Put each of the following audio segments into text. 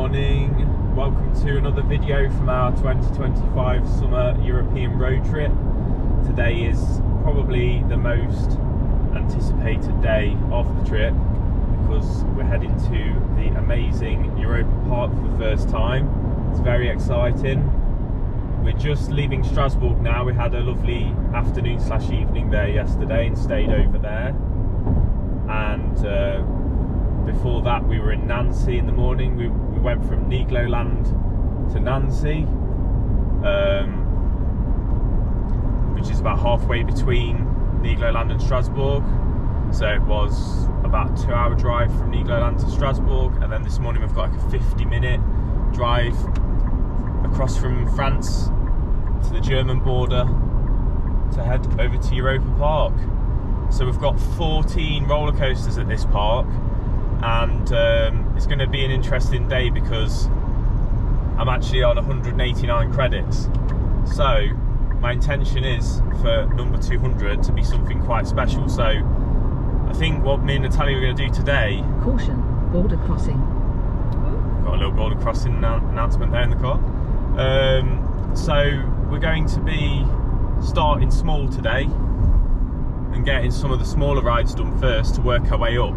morning, welcome to another video from our 2025 summer European road trip. Today is probably the most anticipated day of the trip because we're heading to the amazing Europa Park for the first time. It's very exciting. We're just leaving Strasbourg now. We had a lovely afternoon / evening there yesterday and stayed over there, and before that we were in Nancy in the morning. We went from Nigloland to Nancy, which is about halfway between Nigloland and Strasbourg. So it was about a 2-hour drive from Nigloland to Strasbourg, and then this morning we've got like a 50-minute drive across from France to the German border to head over to Europa Park. So we've got 14 roller coasters at this park, and it's going to be an interesting day because I'm actually on 189 credits. So my intention is for number 200 to be something quite special. So I think what me and Natalia are going to do today... Caution, border crossing. Got a little border crossing announcement there in the car. So we're going to be starting small today and getting some of the smaller rides done first to work our way up.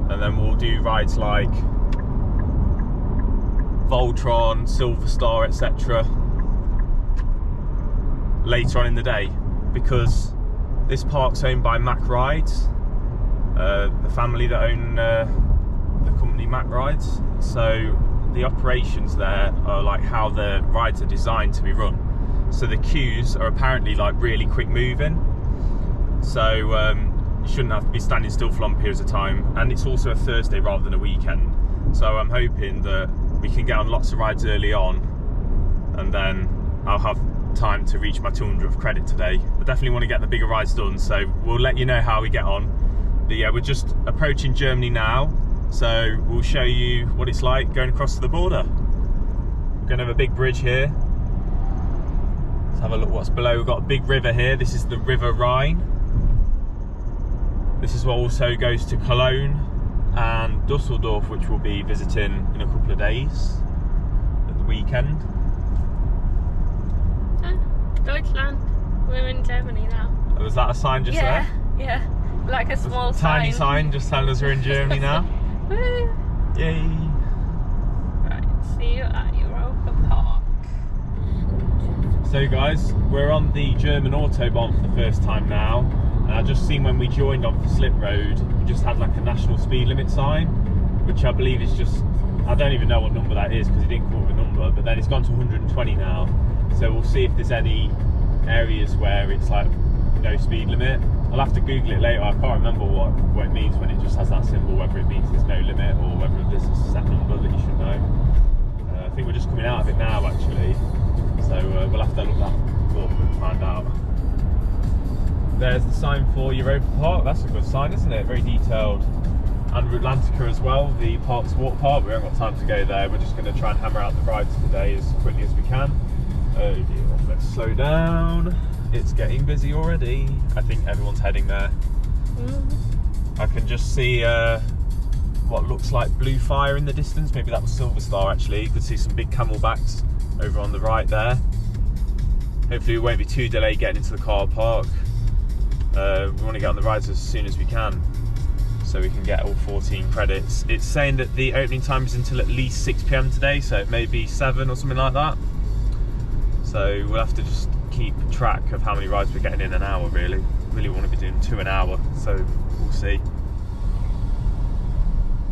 And then we'll do rides like Voltron, Silverstar, etc. later on in the day, because this park's owned by Mack Rides, the family that own the company Mack Rides. So the operations there are like how the rides are designed to be run. So the queues are apparently like really quick moving. So you shouldn't have to be standing still for long periods of time, and it's also a Thursday rather than a weekend. So I'm hoping that we can get on lots of rides early on, and then I'll have time to reach my 200 of credit today. I definitely want to get the bigger rides done, so we'll let you know how we get on. But yeah, we're just approaching Germany now, so we'll show you what it's like going across to the border. We're going to have a big bridge here. Let's have a look what's below. We've got a big river here. This is the River Rhine. This is what also goes to Cologne and Dusseldorf, which we'll be visiting in a couple of days at the weekend. Deutschland. We're in Germany now. Oh, was that a sign just there? Yeah, like a small tiny sign just telling us we're in Germany now. Woo! Yay! Right, see you at Europa Park. So guys, we're on the German Autobahn for the first time now. And I just seen when we joined off the slip road, we just had like a national speed limit sign, which I believe is just, I don't even know what number that is because it didn't quote the number, but then it's gone to 120 now. So we'll see if there's any areas where it's like no speed limit. I'll have to Google it later. I can't remember what it means when it just has that symbol, whether it means there's no limit or whether there's a set number that you should know. I think we're just coming out of it now actually. So we'll have to look that up and find out. There's the sign for Europa Park. That's a good sign, isn't it? Very detailed. And Atlantica as well, the park's water park. We haven't got time to go there. We're just going to try and hammer out the rides today as quickly as we can. Oh dear, let's slow down. It's getting busy already. I think everyone's heading there. I can just see what looks like blue fire in the distance. Maybe that was Silverstar actually. You could see some big camelbacks over on the right there. Hopefully we won't be too delayed getting into the car park. We want to get on the rides as soon as we can so we can get all 14 credits. It's saying that the opening time is until at least 6 PM today, so it may be 7 or something like that. So we'll have to just keep track of how many rides we're getting in an hour really. Really want to be doing 2 an hour, so we'll see.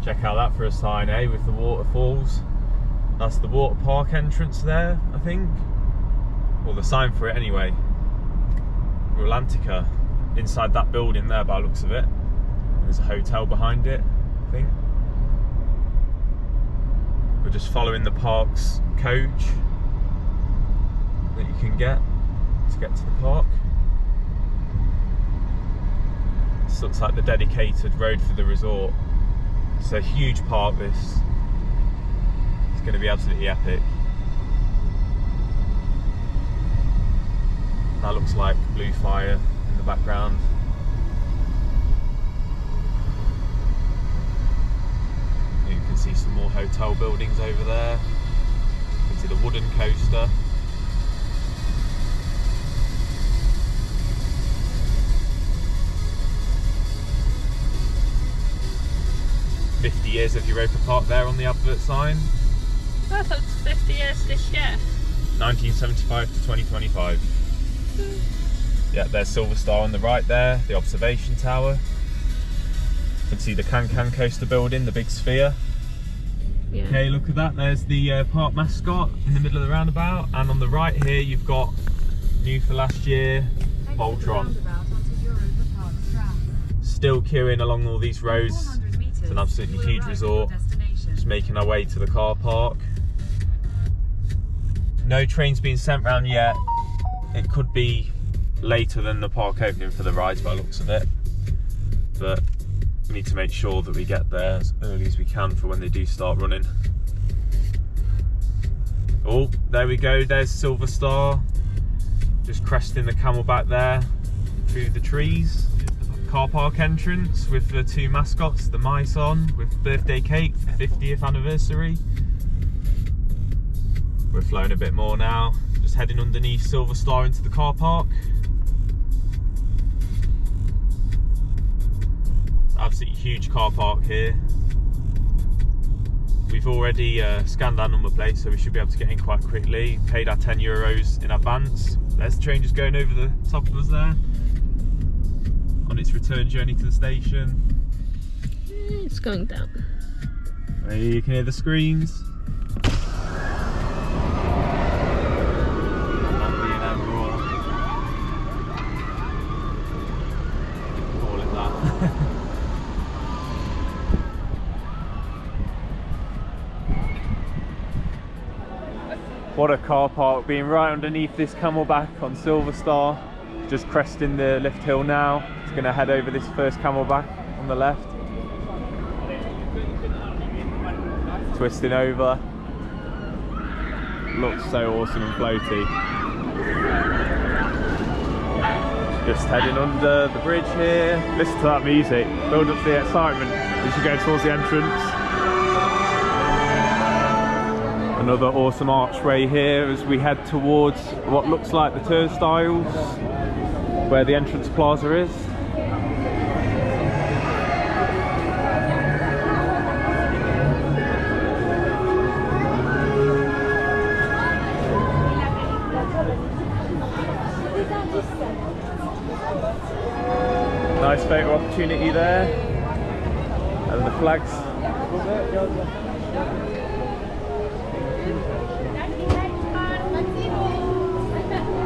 Check out that for a sign, eh, with the waterfalls. That's the water park entrance there, I think. Or the sign for it anyway. Atlantica. Inside that building there by the looks of it. There's a hotel behind it, I think. We're just following the park's coach that you can get to the park. This looks like the dedicated road for the resort. It's a huge park this. It's going to be absolutely epic. That looks like blue fire in the background. You can see see some more hotel buildings over there. You can see the Wodan coaster. "50 years of Europa Park" there on the advert sign. I thought it's 50 years this year. 1975 to 2025. Yeah, there's Silverstar on the right there, the observation tower. You can see the CanCan coaster building, the big sphere. Yeah. Okay, look at that, there's the park mascot in the middle of the roundabout, and on the right here you've got, new for last year, Voltron. Still queuing along all these roads. It's an absolutely huge resort. Just making our way to the car park. No trains being sent round yet. It could be later than the park opening for the rides by the looks of it. But we need to make sure that we get there as early as we can for when they do start running. Oh, there we go, there's Silverstar. Just cresting the camelback there through the trees. Car park entrance with the two mascots, the mice on, with birthday cake, 50th anniversary. We're flowing a bit more now, just heading underneath Silverstar into the car park. Absolutely huge car park here. We've already scanned our number plate, so we should be able to get in quite quickly. Paid our €10 in advance. There's the train just going over the top of us there, on its return journey to the station. It's going down. You can hear the screens. Not being overall. Call it that. What a car park, being right underneath this camelback on Silverstar. Just cresting the lift hill now. It's going to head over this first camelback on the left. Twisting over. Looks so awesome and floaty. Just heading under the bridge here. Listen to that music. Build up the excitement as you go towards the entrance. Another awesome archway here as we head towards what looks like the turnstiles, where the entrance plaza is. Nice photo opportunity there, and the flags.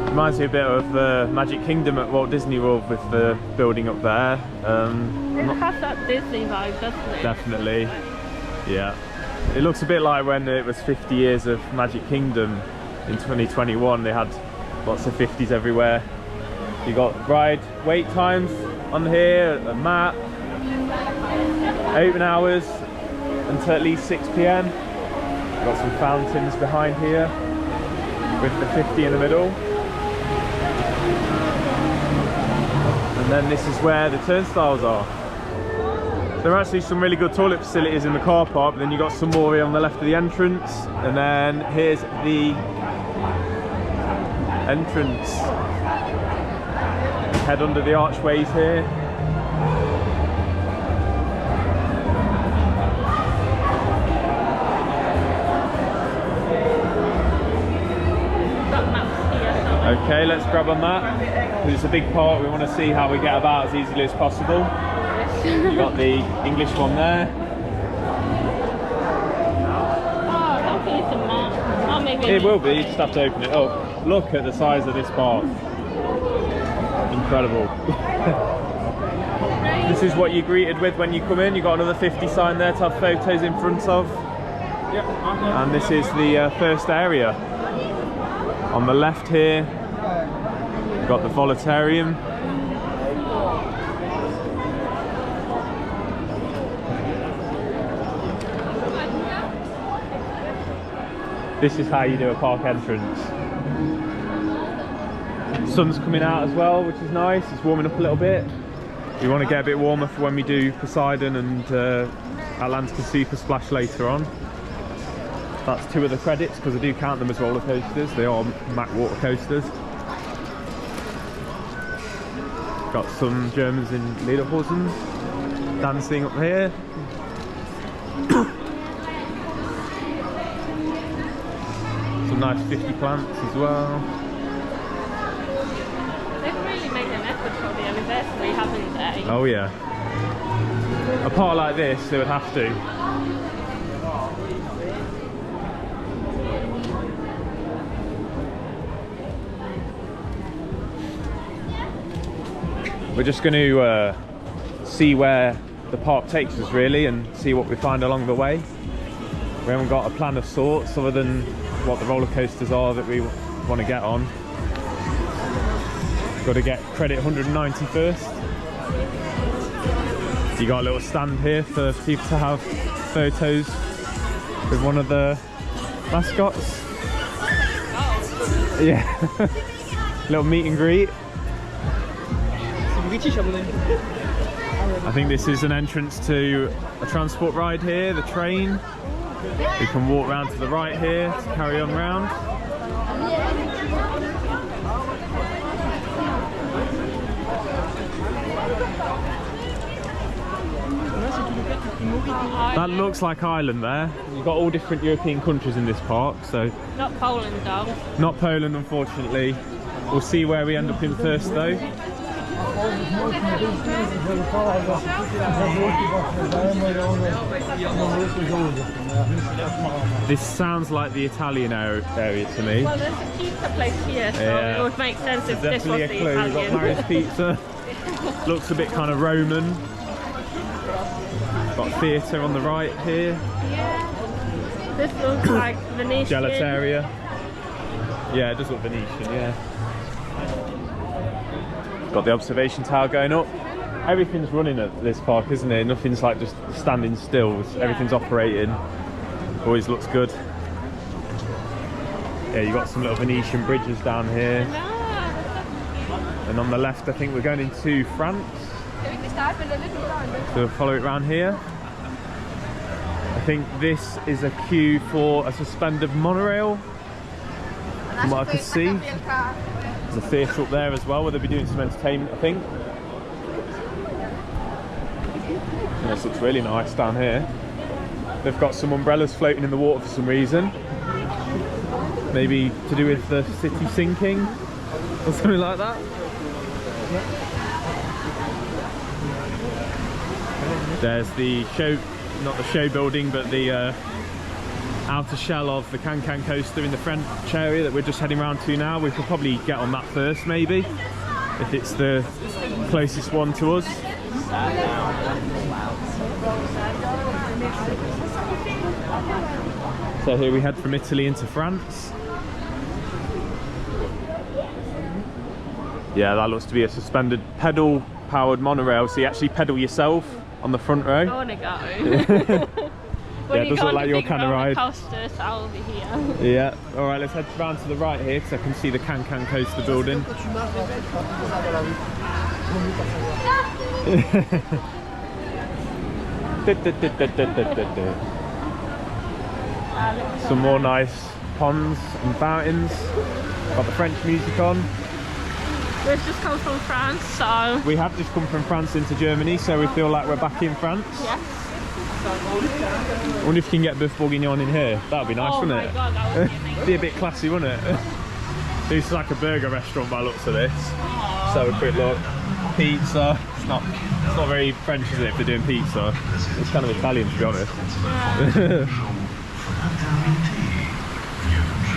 Reminds me a bit of Magic Kingdom at Walt Disney World with the building up there. It has that Disney vibe, doesn't it? Definitely, yeah. It looks a bit like when it was 50 years of Magic Kingdom in 2021. They had lots of 50s everywhere. You got ride wait times on here, a map, open hours until at least 6 PM. Got some fountains behind here with the 50 in the middle. And then this is where the turnstiles are. There are actually some really good toilet facilities in the car park, but then you've got some more here on the left of the entrance. And then here's the entrance. Head under the archways here. Okay, let's grab on that. It's a big park, we want to see how we get about as easily as possible. You got the English one there. Oh, hopefully it's a map. Oh, maybe It will be, you just have to open it up. Look at the size of this park. Incredible. This is what you're greeted with when you come in. You've got another 50 sign there to have photos in front of. And this is the first area. On the left here, we've got the Voltron. This is how you do a park entrance. Sun's coming out as well, which is nice. It's warming up a little bit. We want to get a bit warmer for when we do Poseidon and Atlantica Super Splash later on. That's 2 of the credits because I do count them as roller coasters. They are Mack water coasters. Got some Germans in Lederhosen dancing up here. Some nice 50 plants as well. They've really made an effort for the anniversary, haven't they? Oh yeah. A part like this, they would have to. We're just going to see where the park takes us really and see what we find along the way. We haven't got a plan of sorts other than what the roller coasters are that we want to get on. Got to get credit 190 first. You got a little stand here for people to have photos with one of the mascots. Yeah, little meet and greet. I think this is an entrance to a transport ride here, the train. We can walk round to the right here to carry on round. That looks like Ireland there. You've got all different European countries in this park, so... Not Poland though. Not Poland, unfortunately. We'll see where we end up in first though. This sounds like the Italian area to me. Well, there's a pizza place here, so it would make sense if this was the Definitely a clue. We've got Italian. Mary's Pizza. Looks a bit kind of Roman. Got theatre on the right here. Yeah. This looks like Venetian. Gelateria. Yeah, it does look Venetian, yeah. Got the observation tower going up. Everything's running at this park, isn't it? Nothing's like just standing still. Everything's operating. Always looks good. Yeah, you've got some little Venetian bridges down here. And on the left, I think we're going into France. So we'll follow it around here. I think this is a queue for a suspended monorail, from what I could see. There's a theatre up there as well where they'll be doing some entertainment, I think. And this looks really nice down here. They've got some umbrellas floating in the water for some reason. Maybe to do with the city sinking or something like that. There's the show, not the show building, but the outer shell of the CanCan coaster in the French area that we're just heading around to now. We could probably get on that first, maybe, if it's the closest one to us. So here we head from Italy into France. Yeah, that looks to be a suspended pedal-powered monorail, so you actually pedal yourself on the front row. I want to go. Yeah, it does look like your kind of ride. Coasters, I'll be here. Yeah, alright, let's head round to the right here because I can see the CanCan coaster building. Some more nice ponds and fountains. Got the French music on. We've just come from France, so... We have just come from France into Germany, so we feel like we're back in France. Yes. I wonder if you can get Boeuf Bourguignon in here. That would be nice, wouldn't it? Oh my god, that would be amazing. Be a bit classy, wouldn't it? This is like a burger restaurant by the looks of this. Let's have a quick look. Pizza. It's not very French, is it, if they're doing pizza? It's kind of Italian, to be honest. Yeah.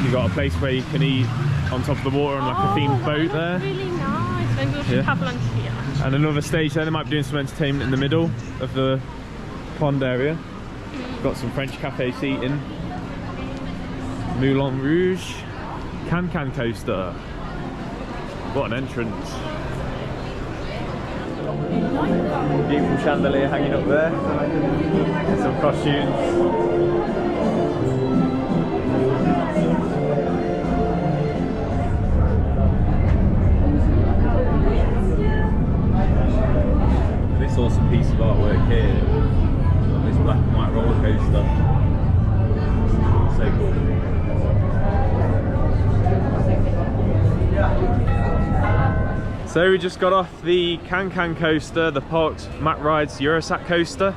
You've got a place where you can eat on top of the water on like a themed boat there. Really nice. Maybe we should have lunch here. And another stage there, they might be doing some entertainment in the middle of the pond area. Got some French cafe seating. Moulin Rouge. CanCan coaster. What an entrance. Beautiful chandelier hanging up there. Some costumes. piece of artwork here. This black and white roller coaster. So cool. So we just got off the CanCan coaster, the park's Mack Rides Eurosat coaster,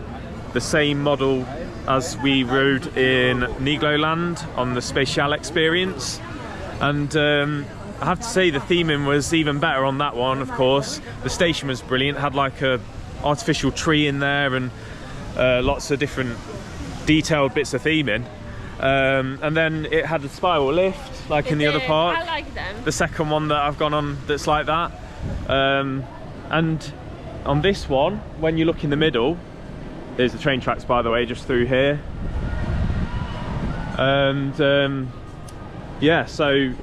the same model as we rode in Nigloland on the Spatial experience. And I have to say the theming was even better on that one, of course. The station was brilliant, had like a artificial tree in there and lots of different detailed bits of theming. And then it had a spiral lift, like in the other park. I like them. The second one that I've gone on that's like that. And on this one, when you look in the middle, there's the train tracks, by the way, just through here. And yeah, so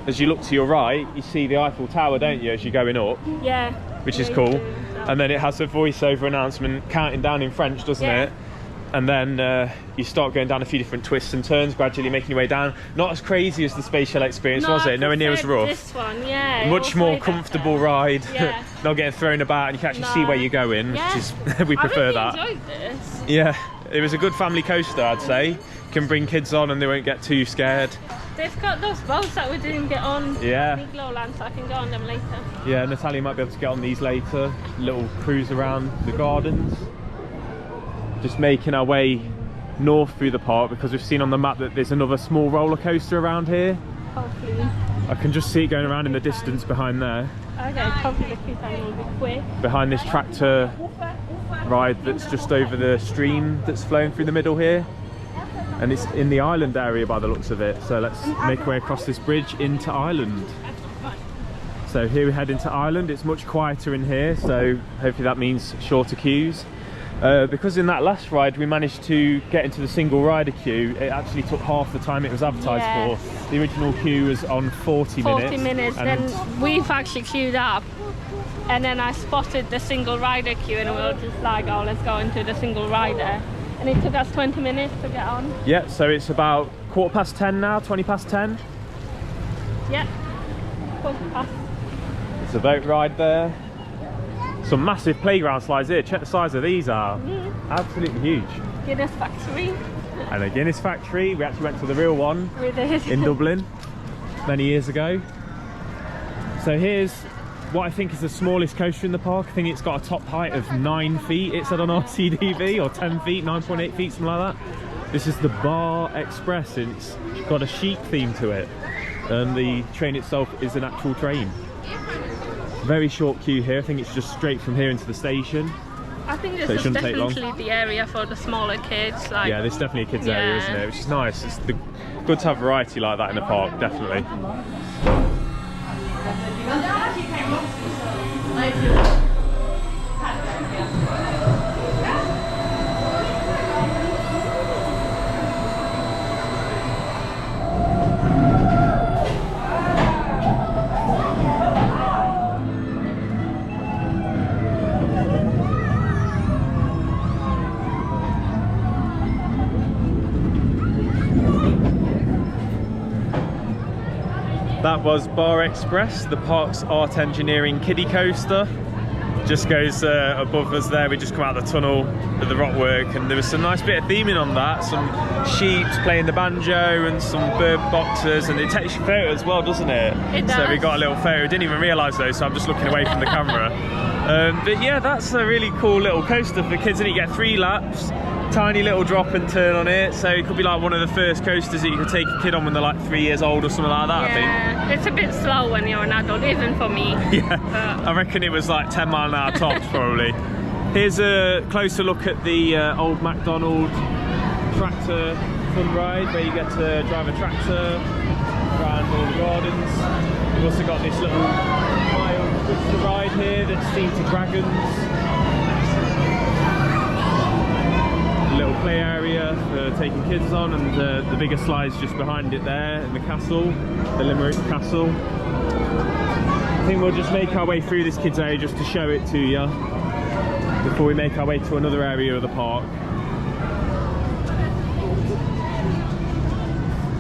as you look to your right, you see the Eiffel Tower, don't you, as you're going up? Yeah. Which is cool. And then it has a voiceover announcement counting down in French, doesn't it? And then you start going down a few different twists and turns, gradually making your way down. Not as crazy as the Spatial experience, was it? Nowhere near as rough. This one, yeah. Much more comfortable ride. Yeah. Not getting thrown about, and you can actually see where you're going, which is we prefer that. I really enjoyed this. Yeah, it was a good family coaster, I'd say. You can bring kids on and they won't get too scared. They've got those boats that we didn't get on Nigloland, so I can go on them later. Yeah, Natalia might be able to get on these later. Little cruise around the gardens. Just making our way north through the park because we've seen on the map that there's another small roller coaster around here. Hopefully. I can just see it going around in the distance behind there. Okay, hopefully the kids will be quick. Behind this tractor ride that's just over the stream that's flowing through the middle here. And it's in the island area by the looks of it. So let's make our way across this bridge into Ireland. So here we head into Ireland. It's much quieter in here, so hopefully that means shorter queues. Because in that last ride we managed to get into the single rider queue, it actually took half the time it was advertised for. The original queue was on 40 minutes. Then we've actually queued up. And then I spotted the single rider queue and we were just like, oh, let's go into the single rider. And it took us 20 minutes to get on. Yeah, so it's about 10:15 now, 10:20. Yeah, 10:15. It's a boat ride there. Some massive playground slides here. Check the size of these are. Absolutely huge. Guinness factory. And a Guinness factory. We actually went to the real one We did. in Dublin many years ago. So here's what I think is the smallest coaster in the park. I think it's got a top height of 9 feet. It said on our CDV, or 10 feet, 9.8 feet, something like that. This is the Bar Express, and it's got a sheep theme to it. And the train itself is an actual train. Very short queue here. I think it's just straight from here into the station. I think this is definitely the area for the smaller kids. Like, yeah, this is definitely a kids area, isn't it? Which is nice. It's good to have variety like that in the park, definitely. That was Bar Express, the park's art engineering kiddie coaster. Just goes above us there. We just come out of the tunnel with the rockwork, and there was some nice bit of theming on that. Some sheep playing the banjo and some bird boxes, and it takes your photo as well, doesn't it? It does. So we got a little photo. Didn't even realise though, so I'm just looking away from the camera. But yeah, that's a really cool little coaster for kids, and you get 3 laps. Tiny little drop and turn on it, so it could be like one of the first coasters that you could take a kid on when they're like 3 years old or something like that. Yeah, I think it's a bit slow when you're an adult, even for me. Yeah, I reckon it was like 10 mile an hour tops probably. Here's a closer look at the old McDonald tractor fun ride, where you get to drive a tractor around all the gardens. We've also got this little mild twister ride here that's themed to dragons. Little play area for taking kids on, and the bigger slides just behind it there in the castle, the Limerick Castle. I think we'll just make our way through this kids area just to show it to you before we make our way to another area of the park.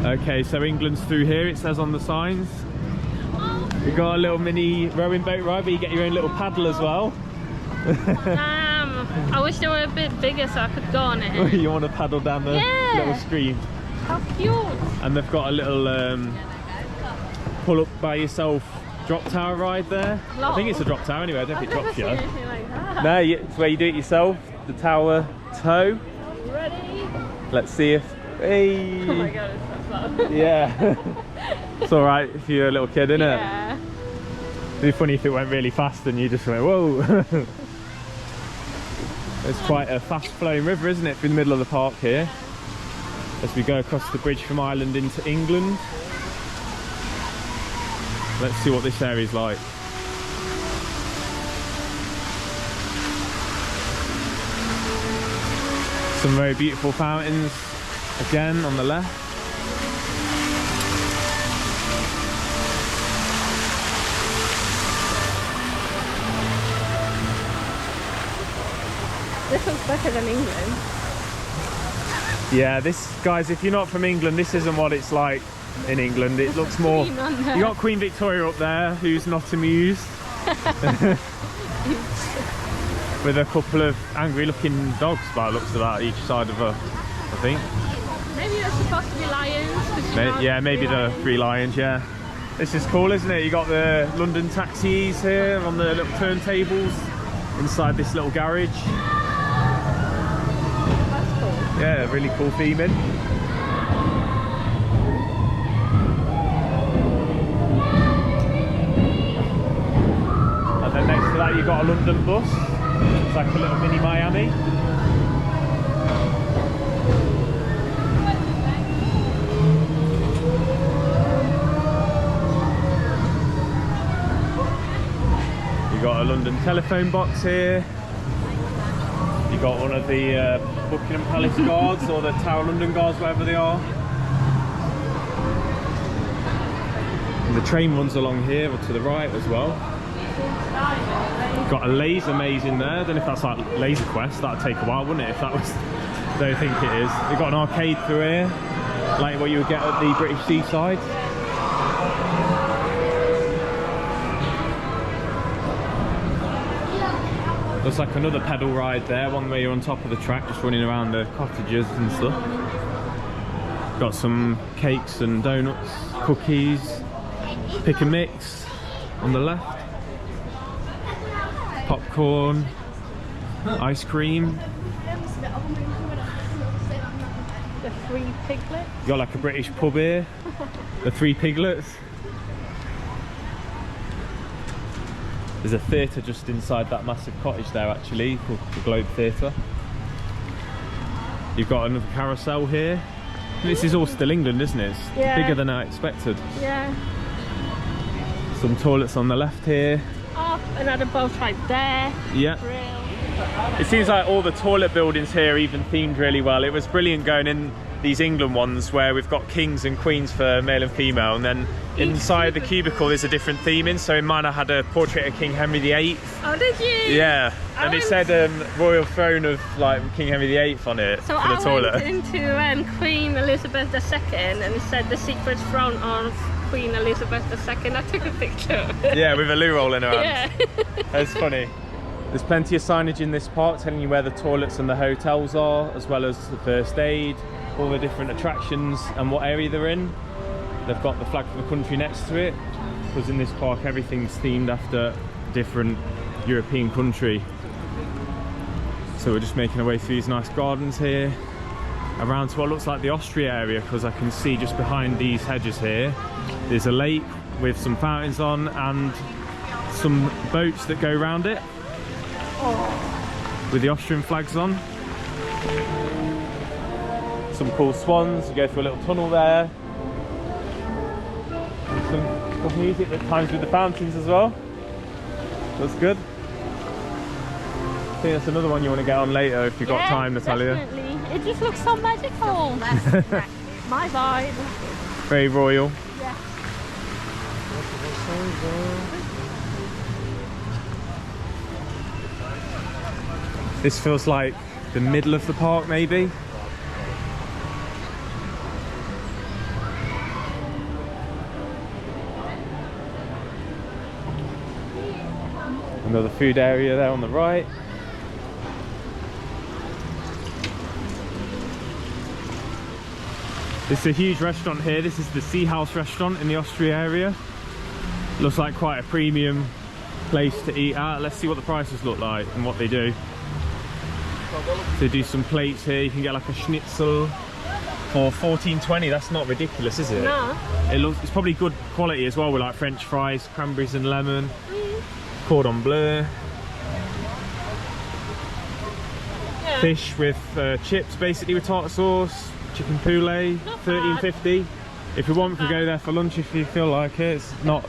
Okay, so England's through here, it says on the signs. We've got a little mini rowing boat ride where you get your own little paddle as well. I wish they were a bit bigger so I could go on it. You want to paddle down the little stream? How cute! And they've got a little pull up by yourself drop tower ride there. I think it's a drop tower anyway. I don't think it drops you. Anything like that. No, it's where you do it yourself. The tower tow. Ready? Let's see if. Hey. Oh my god, it's so slow. Yeah. It's all right if you're a little kid, isn't it? Yeah. It'd be funny if it went really fast and you just went whoa. It's quite a fast flowing river, isn't it, through the middle of the park here, as we go across the bridge from Ireland into England. Let's see what this area's like. Some very beautiful fountains again on the left. This looks better than England. Yeah, this, guys, if you're not from England, this isn't what it's like in England. It looks more. You got Queen Victoria up there, who's not amused, with a couple of angry-looking dogs, by the looks of that, each side of her, I think. Maybe they're supposed to be lions. Yeah, maybe the 3 lions. Yeah, this is cool, isn't it? You got the London taxis here on the little turntables inside this little garage. Yeah, really cool theming. And then next to that you've got a London bus. It's like a little mini Miami. You've got a London telephone box here. You've got one of the Buckingham Palace guards, or the Tower London guards, whatever they are. And the train runs along here to the right as well. You've got a laser maze in there. I don't know if that's like Laser Quest. That'd take a while, wouldn't it? If that was, I don't think it is. You've got an arcade through here, like what you would get at the British seaside. Looks like another pedal ride there, one where you're on top of the track just running around the cottages and stuff. Got some cakes and donuts, cookies, pick and mix on the left, popcorn, ice cream. The 3 piglets. You got like a British pub here, the 3 piglets. There's a theatre just inside that massive cottage there actually, called the Globe Theatre. You've got another carousel here. This is all still England, isn't it? It's bigger than I expected. Yeah. Some toilets on the left here. Oh, another boat right there. Yeah. Brill. It seems like all the toilet buildings here are even themed really well. It was brilliant going in these England ones where we've got kings and queens for male and female, and then inside the cubicle there's a different theming. So in mine I had a portrait of King Henry VIII. Oh, did you? Yeah, and it said Royal Throne of like King Henry VIII on it so for the toilet. I went into Queen Elizabeth II and it said the secret throne of Queen Elizabeth II. I took a picture. Yeah, with a loo roll in her hand. Yeah. That's funny. There's plenty of signage in this park telling you where the toilets and the hotels are, as well as the first aid, all the different attractions and what area they're in. They've got the flag for the country next to it, because in this park everything's themed after a different European country. So we're just making our way through these nice gardens here, around to what looks like the Austria area, because I can see just behind these hedges here there's a lake with some fountains on and some boats that go around it with the Austrian flags on. Some cool swans. You go through a little tunnel there. Some good music at times with the fountains as well. That's good. I think that's another one you want to get on later if you've got time, Natalia. Definitely. It just looks so magical. My vibe. Very royal. Yeah. This feels like the middle of the park, maybe. Another food area there on the right. It's a huge restaurant here. This is the Sea House restaurant in the Austria area. Looks like quite a premium place to eat at. Let's see what the prices look like and what they do. So they do some plates here. You can get like a schnitzel for $14.20. That's not ridiculous, is it? No. It's probably good quality as well, with like French fries, cranberries and lemon, cordon bleu, fish with chips, basically with tartar sauce, chicken poulet, $13.50. If you want, we could go there for lunch if you feel like it. It's not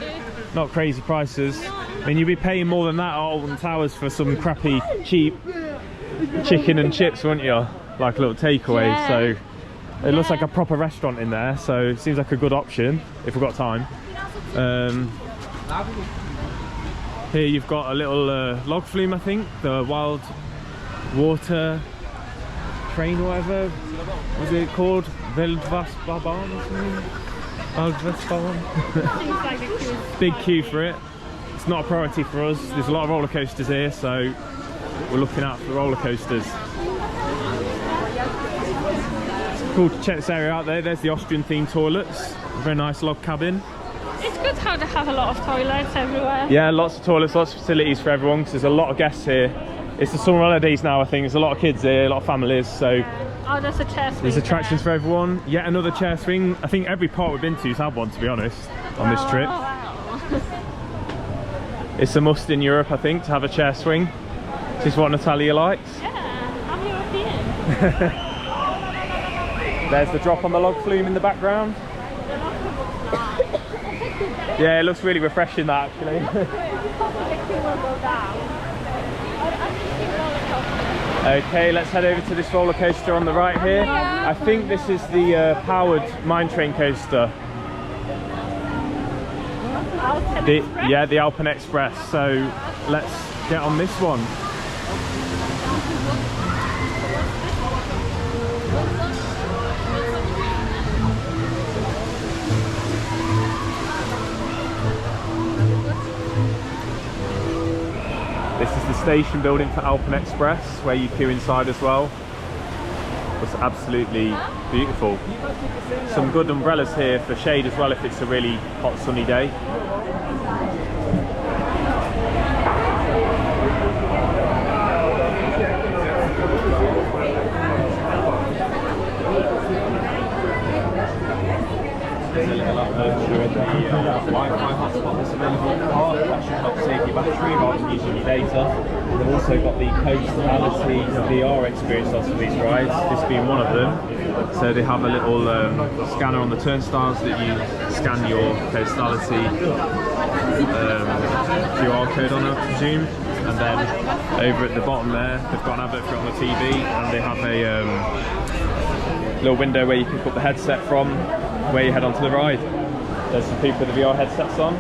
crazy prices. I mean, you'd be paying more than that at Alton Towers for some crappy, cheap chicken and chips, wouldn't you? Like a little takeaway. Yeah. So it looks like a proper restaurant in there, so it seems like a good option if we've got time. Here you've got a little log flume, I think, the wild water train or whatever. What's it called? Wildwasserbahn or something? Wildwasserbahn? Big queue for it. It's not a priority for us. There's a lot of roller coasters here, so we're looking out for the roller coasters. Cool to check this area out there. There's the Austrian themed toilets. A very nice log cabin. It's good how they have a lot of toilets everywhere. Yeah, lots of toilets, lots of facilities for everyone, because there's a lot of guests here. It's the summer holidays now, I think. There's a lot of kids here, a lot of families, so Oh, there's a chair swing. there's attractions there. for everyone. Yet another chair swing. I think every park we've been to has had one, to be honest, on this trip. Wow. It's a must in Europe, I think, to have a chair swing. This is what Natalia likes. Yeah, I'm European. There's the drop on the log flume in the background. Yeah, it looks really refreshing, that, actually. Okay, let's head over to this roller coaster on the right here. I think this is the powered mine train coaster. Yeah, the Alpen Express. So let's get on this one. This is the station building for Alpen Express, where you queue inside as well. It's absolutely beautiful. Some good umbrellas here for shade as well if it's a really hot sunny day. There's a little aperture in the Wi-Fi hotspot that's available in the park. That should help save your battery rather than using your data. They've also got the Coastality VR experience on some of these rides, this being one of them. So they have a little scanner on the turnstiles that you scan your Coastality QR code on, I presume. And then over at the bottom there, they've got an advert for it on the TV, and they have a little window where you can put the headset from, where you head onto the ride. There's some people with the VR headsets on.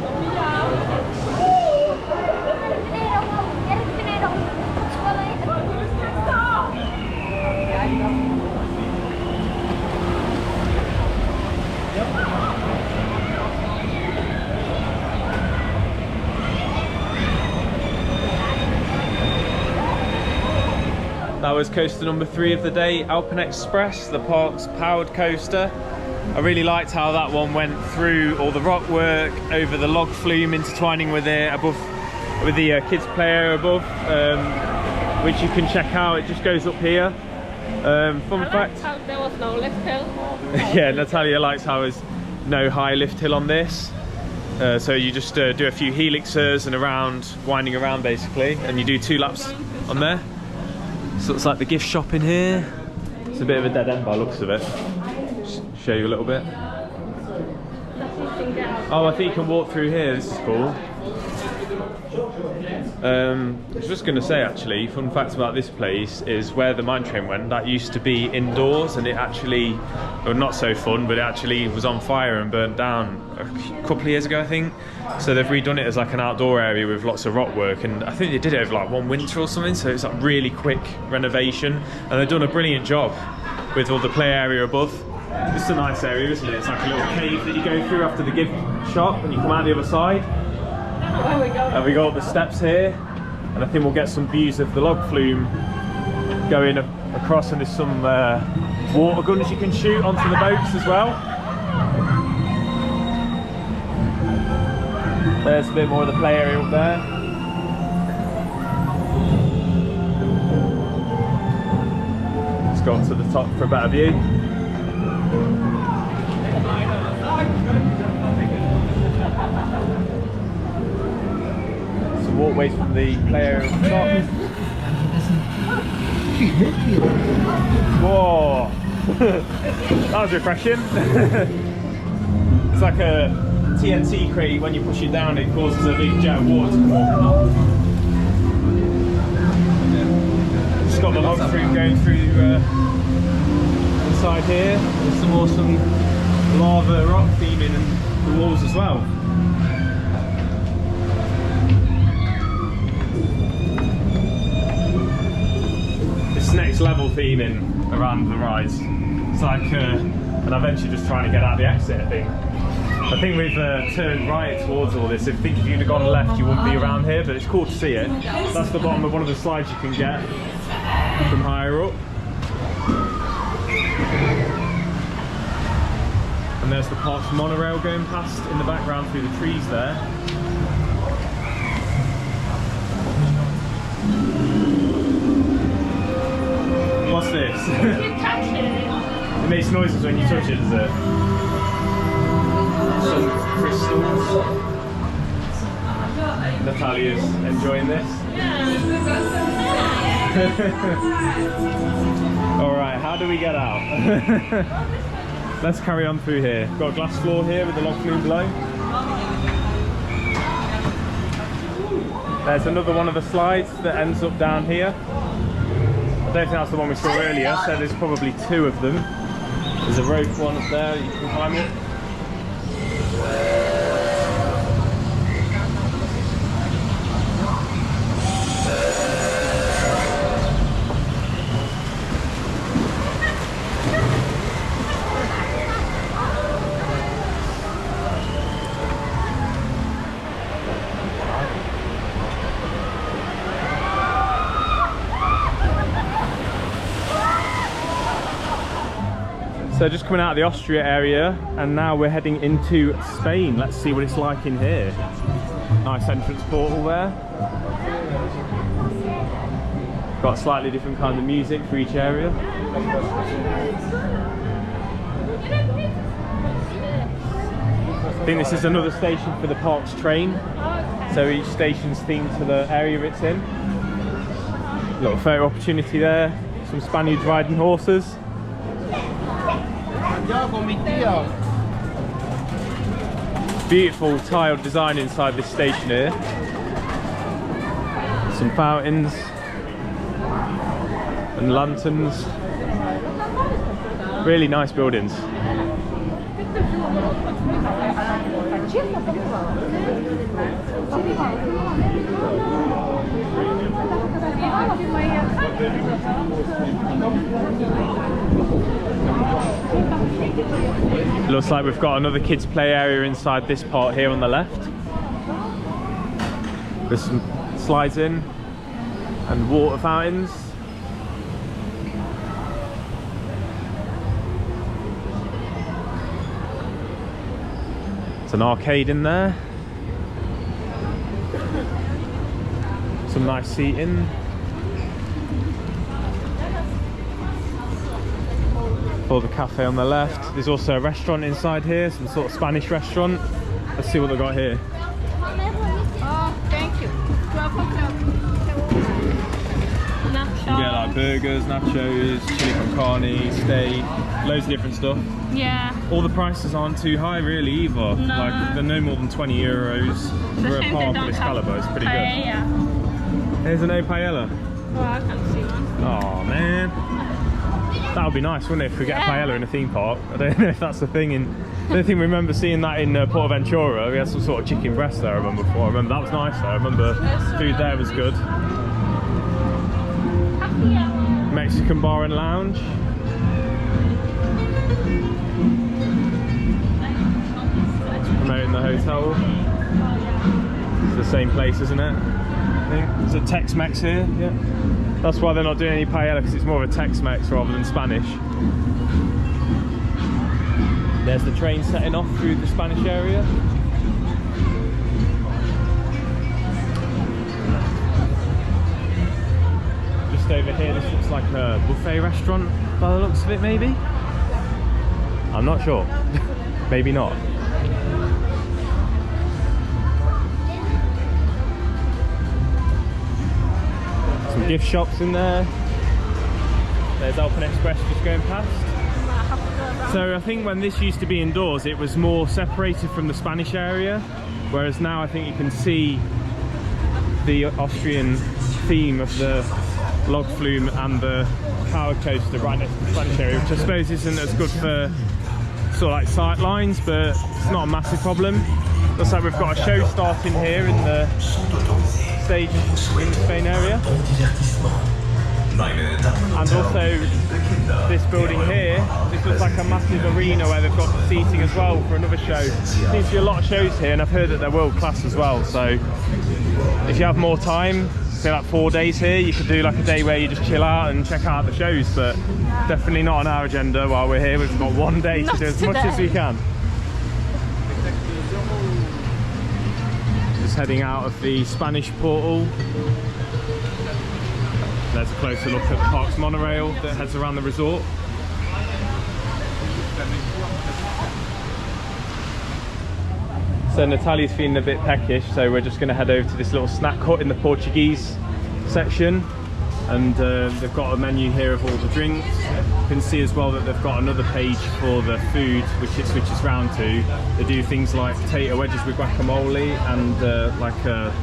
That was coaster number 3 of the day, Alpen Express, the park's powered coaster. I really liked how that one went through all the rock work, over the log flume, intertwining with it above, with the kids play area above, which you can check out. It just goes up here. Fun fact. How there was no lift hill. Yeah, Natalia likes how there's no high lift hill on this. So you just do a few helixes and winding around basically, and you do 2 laps on there. So it's like the gift shop in here. It's a bit of a dead end by the looks of it. Just show you a little bit. Oh, I think you can walk through here. This is cool. I was just going to say, actually, fun fact about this place is where the mine train went. That used to be indoors, and it actually, well, not so fun, but it actually was on fire and burnt down a couple of years ago, I think. So they've redone it as like an outdoor area with lots of rock work, and I think they did it over like one winter or something. So it's like really quick renovation, and they've done a brilliant job with all the play area above. It's a nice area, isn't it? It's like a little cave that you go through after the gift shop, and you come out the other side. And we go up the steps here, and I think we'll get some views of the log flume going across, and there's some water guns you can shoot onto the boats as well. There's a bit more of the play area up there. Let's go up to the top for a better view. Some walkways from the play area up top. Whoa! That was refreshing. It's like a TNT crate. When you push it down, it causes a big jet of water to come up. Just got the log through going through inside here. There's some awesome lava rock theming and the walls as well. This next level theming around the rides. It's like an adventure just trying to get out the exit, I think we've turned right towards all this. I think if you'd have gone left you wouldn't be around here, but it's cool to see it. That's the bottom of one of the slides you can get from higher up. And there's the park's monorail going past in the background through the trees there. What's this? You touch it. It makes noises when you touch it, does it? Some crystals. Natalia's enjoying this. Alright, how do we get out? Let's carry on through here. Got a glass floor here with the log flume below. There's another one of the slides that ends up down here. I don't think that's the one we saw earlier, so there's probably two of them. There's a rope one up there that you can climb up. So just coming out of the Austria area, and now we're heading into Spain. Let's see what it's like in here. Nice entrance portal there. Got slightly different kind of music for each area. I think this is another station for the park's train. So each station's themed to the area it's in. Little photo opportunity there. Some Spaniards riding horses. Beautiful tiled design inside this station here. Some fountains and lanterns. Really nice buildings. Looks like we've got another kids play area inside this part here on the left. There's some slides in and water fountains. It's an arcade in there. Some nice seating. For the cafe on the left. There's also a restaurant inside here, some sort of Spanish restaurant. Let's see what they've got here. Oh, thank you. Nachos. You get like burgers, nachos, chili con carne, steak, loads of different stuff. Yeah. All the prices aren't too high really either. No. Like they're no more than 20 euros for a park of this calibre. It's pretty good. Here's an paella. Oh, I can't see one. Oh man. That would be nice, wouldn't it, if we get a paella in a theme park? I don't know if that's the thing. I don't think we remember seeing that in Portaventura. We had some sort of chicken breast there, I remember before. I remember that was nice though. I remember food there was good. Mexican bar and lounge. Promoting the hotel. It's the same place, isn't it? I think. There's a Tex-Mex here, yeah. That's why they're not doing any paella, because it's more of a Tex-Mex rather than Spanish. There's the train setting off through the Spanish area. Just over here, this looks like a buffet restaurant by the looks of it, maybe? I'm not sure. Maybe not. Some gift shops in there. There's Alpen Express just going past. So I think when this used to be indoors, it was more separated from the Spanish area, whereas now I think you can see the Austrian theme of the log flume and the power coaster right next to the Spanish area, which I suppose isn't as good for sort of like sight lines, but it's not a massive problem. Looks like we've got a show starting here in the stage in the Spain area. And also this building here, this looks like a massive arena where they've got seating as well for another show. Seems to be a lot of shows here, and I've heard that they're world class as well, so if you have more time, say like 4 days here, you could do like a day where you just chill out and check out the shows, but definitely not on our agenda while we're here. We've got 1 day to do as much as we can. Just heading out of the Spanish portal. There's a closer look at the park's monorail that heads around the resort. So Natalia's feeling a bit peckish, so we're just going to head over to this little snack hut in the Portuguese section, and they've got a menu here of all the drinks. You can see as well that they've got another page for the food, which it switches round to. They do things like potato wedges with guacamole and like a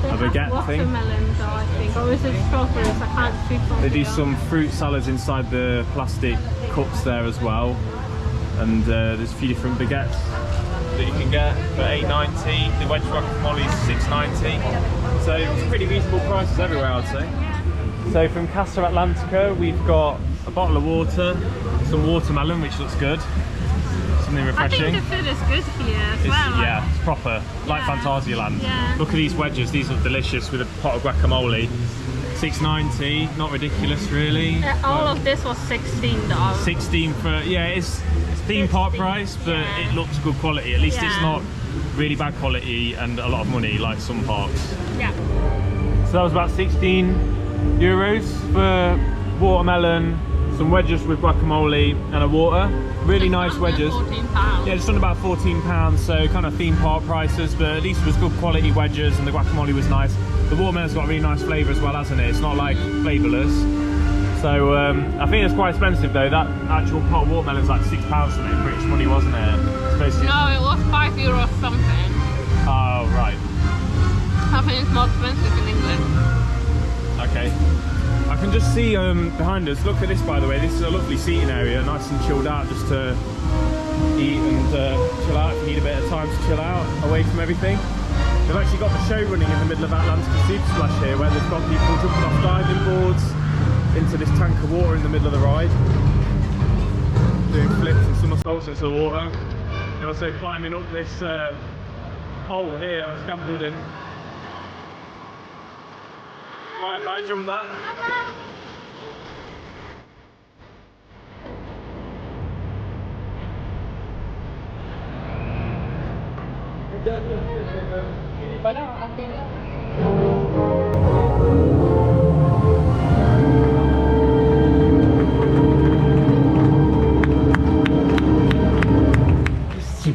baguette thing. Watermelons, I think, or is it strawberries? I can't see from They do some fruit salads inside the plastic cups there as well, and there's a few different baguettes that you can get for $8.90. The wedge guacamole is $6.90. So it's pretty reasonable prices everywhere, I'd say. So from Casa Atlantica, we've got a bottle of water, some watermelon, which looks good. Something refreshing. I think the food is good here as well. Yeah, it's proper, like Phantasialand. Yeah. Look at these wedges, these look delicious with a pot of guacamole. $6.90, not ridiculous really. All of this was $16. 16 for, yeah, it's theme park price, but it looks good quality. At least it's not really bad quality and a lot of money like some parks. Yeah. So that was about 16 euros for watermelon, some wedges with guacamole and a water. Really nice wedges. £14. Yeah, just on about £14, so kind of theme park prices, but at least it was good quality wedges and the guacamole was nice. The watermelon's got a really nice flavour as well, hasn't it? It's not like flavourless. So I think it's quite expensive though. That actual pot of watermelon's like £6 something, British money, wasn't it? No, it was €5 something. Oh, right. I think it's more expensive in England. Okay. I can just see behind us, look at this by the way, this is a lovely seating area, nice and chilled out just to eat and chill out if you need a bit of time to chill out away from everything. They've actually got the show running in the middle of Atlantica Super Splash here, where they've got people jumping off diving boards into this tank of water in the middle of the ride, doing flips and somersaults into the water. They're also climbing up this pole here, scaffolding. Right, I jump that.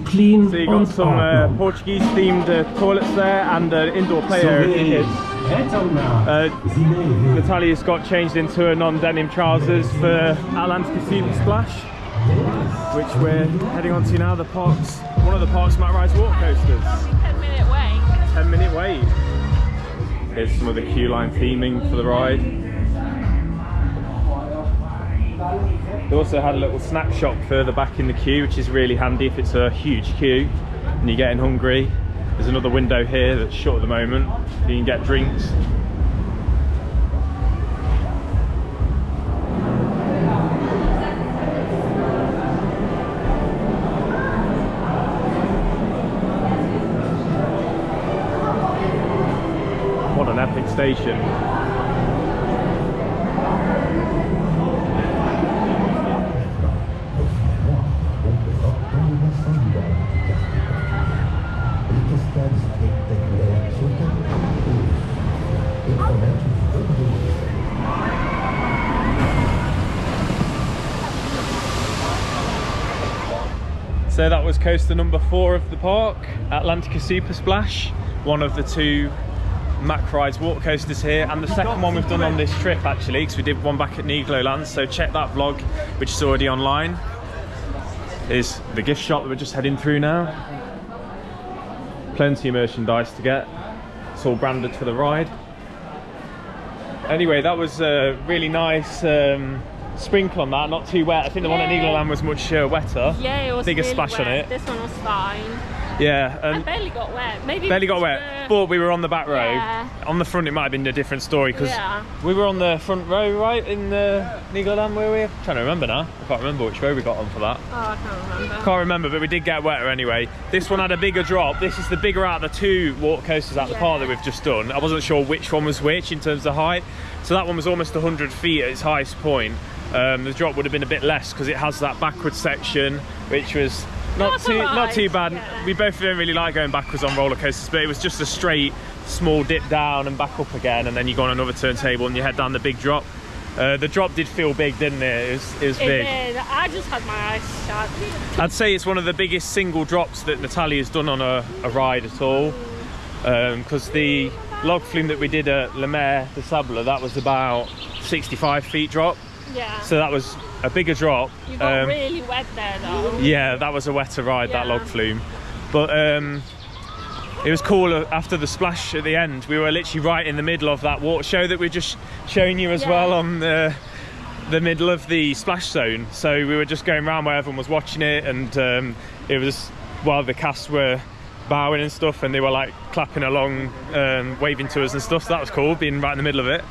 Clean so you got some Portuguese themed toilets there and an indoor play area for kids. Natalia's got changed into her non-denim trousers for Atlantica Super Splash, which we're heading on to now. The parks, one of the park's Matt Ride's walk coasters. 10-minute wait. 10-minute wait. Here's some of the queue line theming for the ride. They also had a little snack shop further back in the queue, which is really handy if it's a huge queue and you're getting hungry. There's another window here that's shut at the moment, so you can get drinks. What an epic station. So that was coaster number 4 of the park, Atlantica Super Splash, one of the 2 Mack Rides water coasters here, and the second one we've done on this trip actually, because we did one back at Nigloland, so check that vlog, which is already online. Is the gift shop that we're just heading through now. Plenty of merchandise to get. It's all branded for the ride. Anyway, that was a really nice sprinkle on that, not too wet. I think the one at Nigloland was much wetter. Yeah, it was bigger really splash wet. on it. This one was fine. Yeah, I barely got wet. Maybe barely got wet, but we were on the back row. Yeah. On the front, it might have been a different story because we were on the front row, right, in the Nigloland, were we? I'm trying to remember now. I can't remember which row we got on for that. Oh, I can't remember. Can't remember, but we did get wetter anyway. This one had a bigger drop. This is the bigger out of the 2 water coasters at the park that we've just done. I wasn't sure which one was which in terms of height. So that one was almost 100 feet at its highest point. The drop would have been a bit less because it has that backwards section, which was not too bad. Yeah. We both don't really like going backwards on roller coasters, but it was just a straight small dip down and back up again, and then you go on another turntable and you head down the big drop. The drop did feel big, didn't it? It was big. Did. I just had my eyes shut. I'd say it's one of the biggest single drops that Natalia's done on a ride at all, because the log flume that we did at Le Maire de Sable, that was about 65 feet drop. Yeah. So that was a bigger drop. You got really wet there though. Yeah, that was a wetter ride, that log flume. But it was cool after the splash at the end. We were literally right in the middle of that water show that we're just showing you as well on the middle of the splash zone. So we were just going around where everyone was watching it, and it was while the cast were bowing and stuff, and they were like clapping along, waving to us and stuff. So that was cool, being right in the middle of it.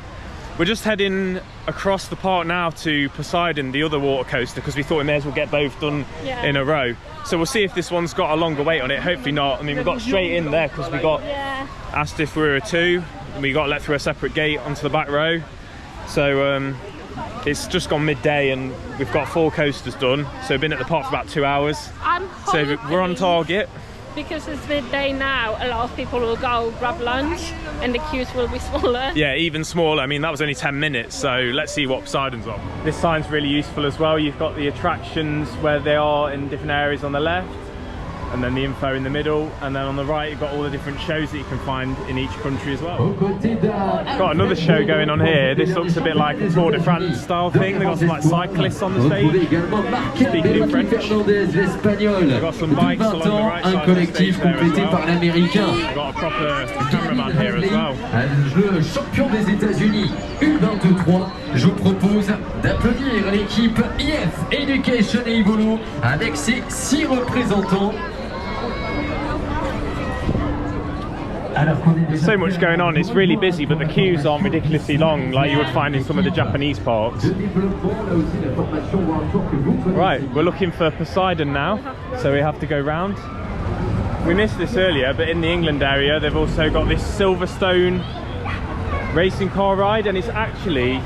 We're just heading across the park now to Poseidon, the other water coaster, because we thought we may as well get both done in a row. So we'll see if this one's got a longer wait on it. Hopefully not. I mean, we got straight in there because we got asked if we were a 2, and we got let through a separate gate onto the back row. So it's just gone midday and we've got 4 coasters done. So we've been at the park for about 2 hours. So we're on target. Because it's midday now, a lot of people will go grab lunch and the queues will be smaller. Yeah, even smaller. I mean, that was only 10 minutes, so let's see what Poseidon's on. This sign's really useful as well. You've got the attractions where they are in different areas on the left, and then the info in the middle, and then on the right you've got all the different shows that you can find in each country as well. Got another show going on here. This looks a bit like a Tour de France style thing. They've got some like cyclists on the stage speaking in French. They've got some bikes along the right side of the stage there as well. They've got a proper cameraman here as well. Le champion des États-Unis, U23, je vous propose d'applaudir l'équipe IF Education et Evolo avec ses 6 représentants. There's so much going on, it's really busy, but the queues aren't ridiculously long like you would find in some of the Japanese parks. Right, we're looking for Poseidon now, so we have to go round. We missed this earlier, but in the England area they've also got this Silverstone racing car ride, and it's actually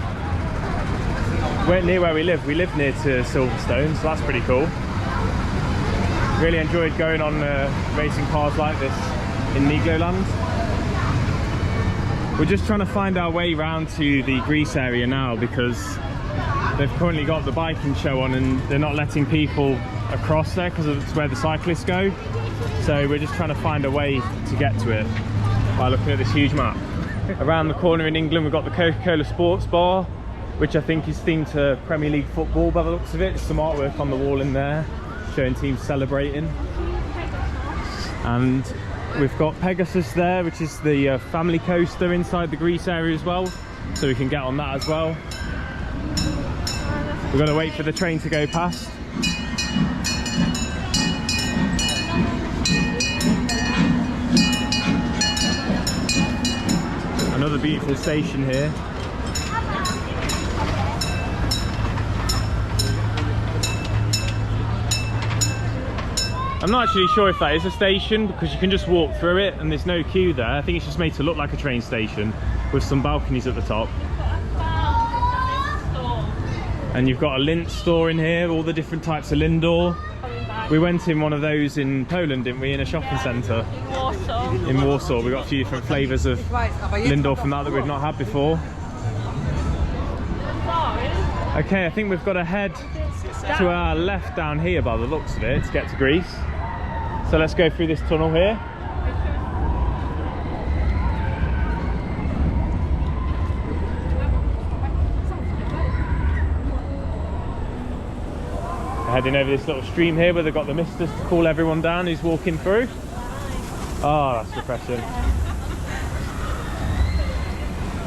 near where we live. We live near to Silverstone, so that's pretty cool. Really enjoyed going on racing cars like this in Nigloland. We're just trying to find our way round to the Greece area now because they've currently got the biking show on and they're not letting people across there because it's where the cyclists go. So we're just trying to find a way to get to it by looking at this huge map. Around the corner in England we've got the Coca-Cola Sports Bar, which I think is themed to Premier League football by the looks of it. There's some artwork on the wall in there showing teams celebrating. And we've got Pegasus there, which is the family coaster inside the Greece area as well, so we can get on that as well. We've got to wait for the train to go past. Another beautiful station here. I'm not actually sure if that is a station because you can just walk through it and there's no queue there. I think it's just made to look like a train station with some balconies at the top. And you've got a lint store in here, all the different types of Lindor. We went in one of those in Poland, didn't we, in a shopping centre? In Warsaw. In Warsaw, we got a few different flavours of Lindor from that we've not had before. Okay, I think we've got to head to our left down here by the looks of it to get to Greece. So let's go through this tunnel here. Heading over this little stream here where they've got the misters to cool everyone down who's walking through. Oh, that's refreshing.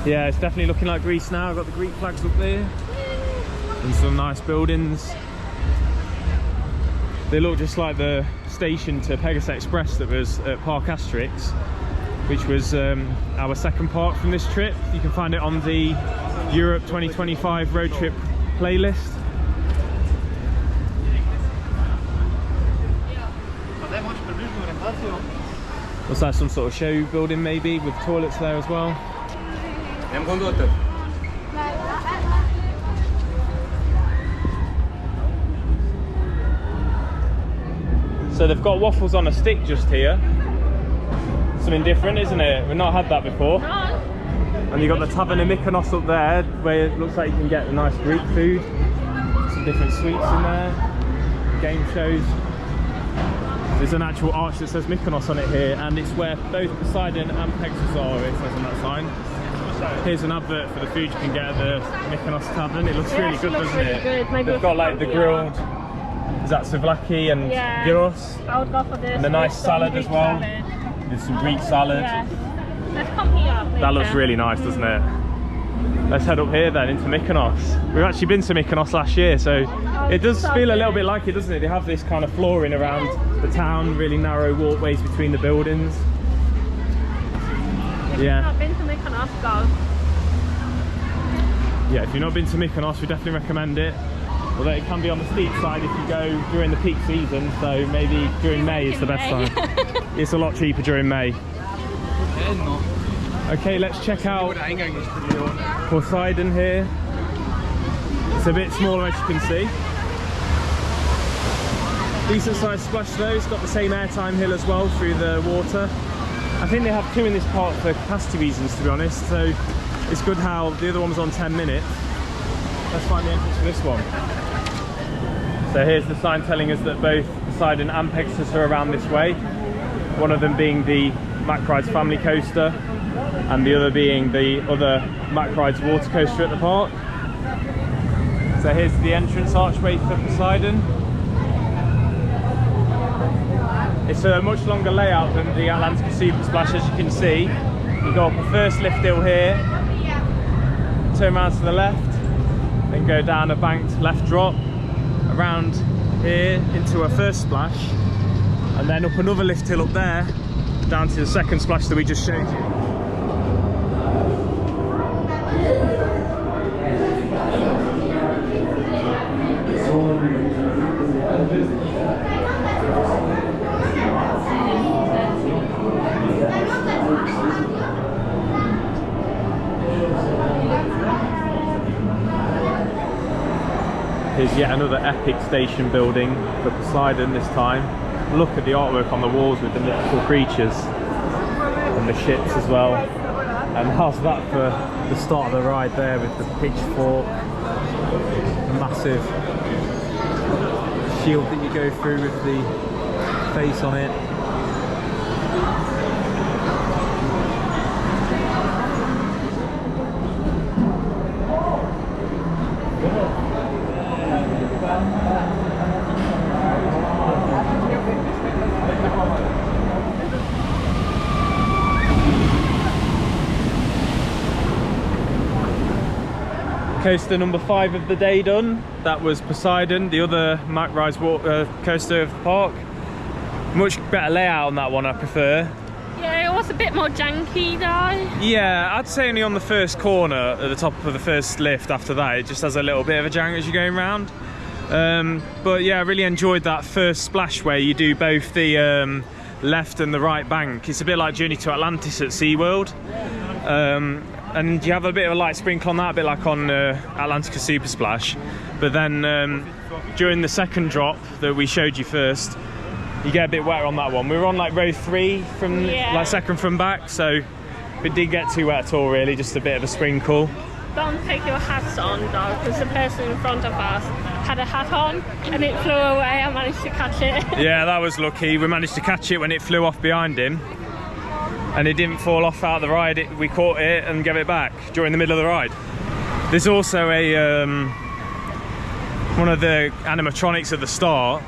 Yeah, it's definitely looking like Greece now. I've got the Greek flags up there and some nice buildings. They look just like the station to Pegasus Express that was at Park Asterix, which was our second part from this trip. You can find it on the Europe 2025 road trip playlist. What's that, some sort of show building maybe, with toilets there as well? So they've got waffles on a stick just here. Something different, isn't it? We've not had that before. And you've got the Tavern of Mykonos up there, where it looks like you can get the nice Greek food. Some different sweets in there, game shows. There's an actual arch that says Mykonos on it here, and it's where both Poseidon and Pegasus are, it says on that sign. Here's an advert for the food you can get at the Mykonos Tavern. It looks really good, doesn't it? They've got like the grilled, is that souvlaki and gyros? I would go for this. And the nice salad as well. There's some Greek salad. Yeah. Let's come here. That looks really nice, doesn't it? Let's head up here then into Mykonos. We've actually been to Mykonos last year, so it does feel a little bit like it, doesn't it? They have this kind of flooring around the town, really narrow walkways between the buildings. If you've not been to Mykonos, go. Yeah, if you've not been to Mykonos, we definitely recommend it. Although it can be on the steep side if you go during the peak season, so maybe during May is the best time. It's a lot cheaper during May. Okay, let's check out Poseidon here. It's a bit smaller, as you can see. Decent sized splash though. It's got the same airtime hill as well through the water. I think they have two in this part for capacity reasons, to be honest, so it's good how the other one was on 10 minutes. Let's find the entrance for this one. So here's the sign telling us that both Poseidon and Pegasus are around this way. One of them being the Mack Rides family coaster, and the other being the other Mack Rides water coaster at the park. So here's the entrance archway for Poseidon. It's a much longer layout than the Atlantica Super Splash, as you can see. You go up the first lift hill here, turn around to the left, then go down a banked left drop, around here into a first splash, and then up another lift hill up there, down to the second splash that we just showed you. Here's yet another epic station building for Poseidon this time. Look at the artwork on the walls with the mythical creatures and the ships as well. And how's that for the start of the ride there with the pitchfork, the massive shield that you go through with the face on it. Coaster number 5 of the day done. That was Poseidon, the other Mack Rides coaster of the park. Much better layout on that one, I prefer. Yeah, it was a bit more janky though. Yeah, I'd say only on the first corner at the top of the first lift. After that, it just has a little bit of a jank as you're going round. But yeah, I really enjoyed that first splash where you do both the left and the right bank. It's a bit like Journey to Atlantis at SeaWorld. And you have a bit of a light sprinkle on that, a bit like on Atlantica Super Splash. But then during the second drop that we showed you first, you get a bit wetter on that one. We were on like row 3 from like second from back, so it didn't get too wet at all really, just a bit of a sprinkle. Don't take your hats on though, because the person in front of us had a hat on and it flew away. I managed to catch it. Yeah, that was lucky. We managed to catch it when it flew off behind him. And it didn't fall off out of the ride. We caught it and gave it back during the middle of the ride. There's also a one of the animatronics at the start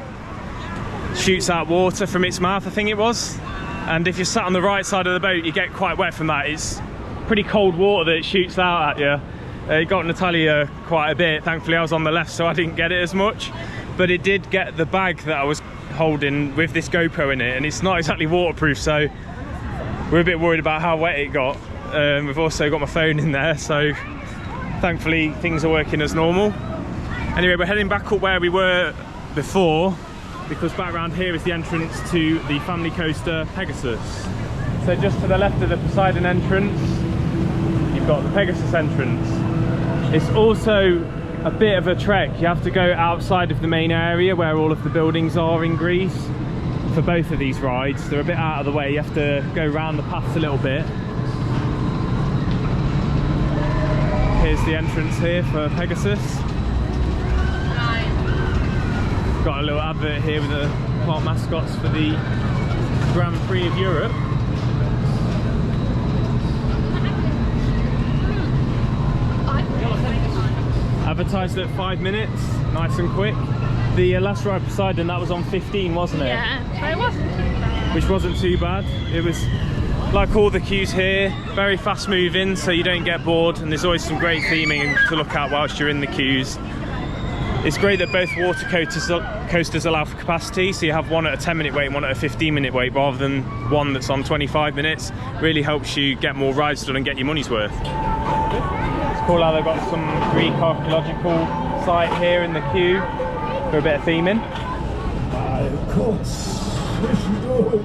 shoots out water from its mouth, I think it was. And if you're sat on the right side of the boat, you get quite wet from that. It's pretty cold water that it shoots out at you. It got Natalia quite a bit. Thankfully I was on the left, so I didn't get it as much. But it did get the bag that I was holding with this GoPro in it, and it's not exactly waterproof, so we're a bit worried about how wet it got. We've also got my phone in there, so thankfully things are working as normal. Anyway, we're heading back up where we were before, because back around here is the entrance to the family coaster Pegasus. So just to the left of the Poseidon entrance, you've got the Pegasus entrance. It's also a bit of a trek. You have to go outside of the main area where all of the buildings are in Greece for both of these rides. They're a bit out of the way. You have to go around the paths a little bit. Here's the entrance here for Pegasus. Got a little advert here with the park mascots for the Grand Prix of Europe. Advertised at 5 minutes, nice and quick. The last ride Poseidon, that was on 15, wasn't it? Yeah, but it wasn't too bad. Which wasn't too bad. It was like all the queues here, very fast moving, so you don't get bored, and there's always some great theming to look at whilst you're in the queues. It's great that both water coasters allow for capacity, so you have one at a 10-minute wait and one at a 15-minute wait rather than one that's on 25 minutes. Really helps you get more rides done and get your money's worth. It's cool how they've got some Greek archaeological site here in the queue for a bit of theming. Of course, yes you do.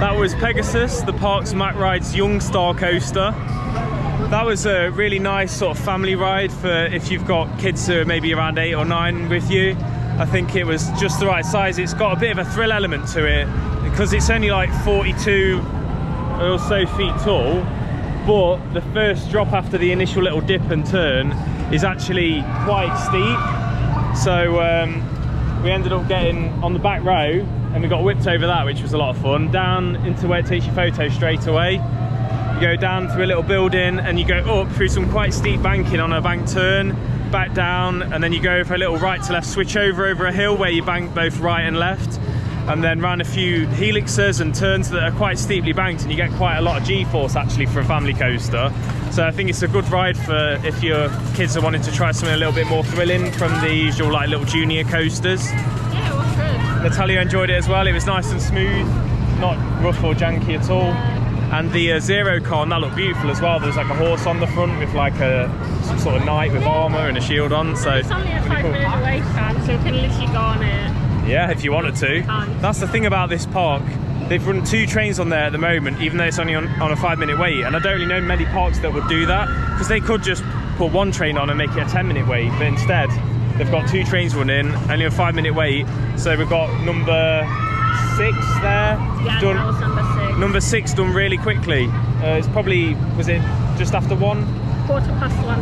That was Pegasus, the park's Mack Rides Young Star coaster. That was a really nice sort of family ride for if you've got kids who are maybe around 8 or 9 with you. I think it was just the right size. It's got a bit of a thrill element to it because it's only like 42 or so feet tall, but the first drop after the initial little dip and turn is actually quite steep. So we ended up getting on the back row and we got whipped over that, which was a lot of fun, down into where it takes your photo straight away. You go down through a little building and you go up through some quite steep banking on a bank turn, back down, and then you go for a little right to left switch over a hill where you bank both right and left, and then round a few helixes and turns that are quite steeply banked, and you get quite a lot of G-force actually for a family coaster. So I think it's a good ride for if your kids are wanting to try something a little bit more thrilling from the usual like little junior coasters. Yeah, it was good. Natalia enjoyed it as well. It was nice and smooth, not rough or janky at all. And the Zero car, that looked beautiful as well. There's like a horse on the front with like some sort of knight with armour and a shield on. So it's only a 5-minute wait time, so you can literally go on it. Yeah, if you wanted to. That's the thing about this park. They've run 2 trains on there at the moment, even though it's only on a 5-minute wait. And I don't really know many parks that would do that, because they could just put 1 train on and make it a 10-minute wait. But instead, they've got 2 trains running, only a 5-minute wait. So we've got number 6 there. Yeah, done, that was number 6. Number 6 done really quickly. It's probably, was it just after 1? 1:15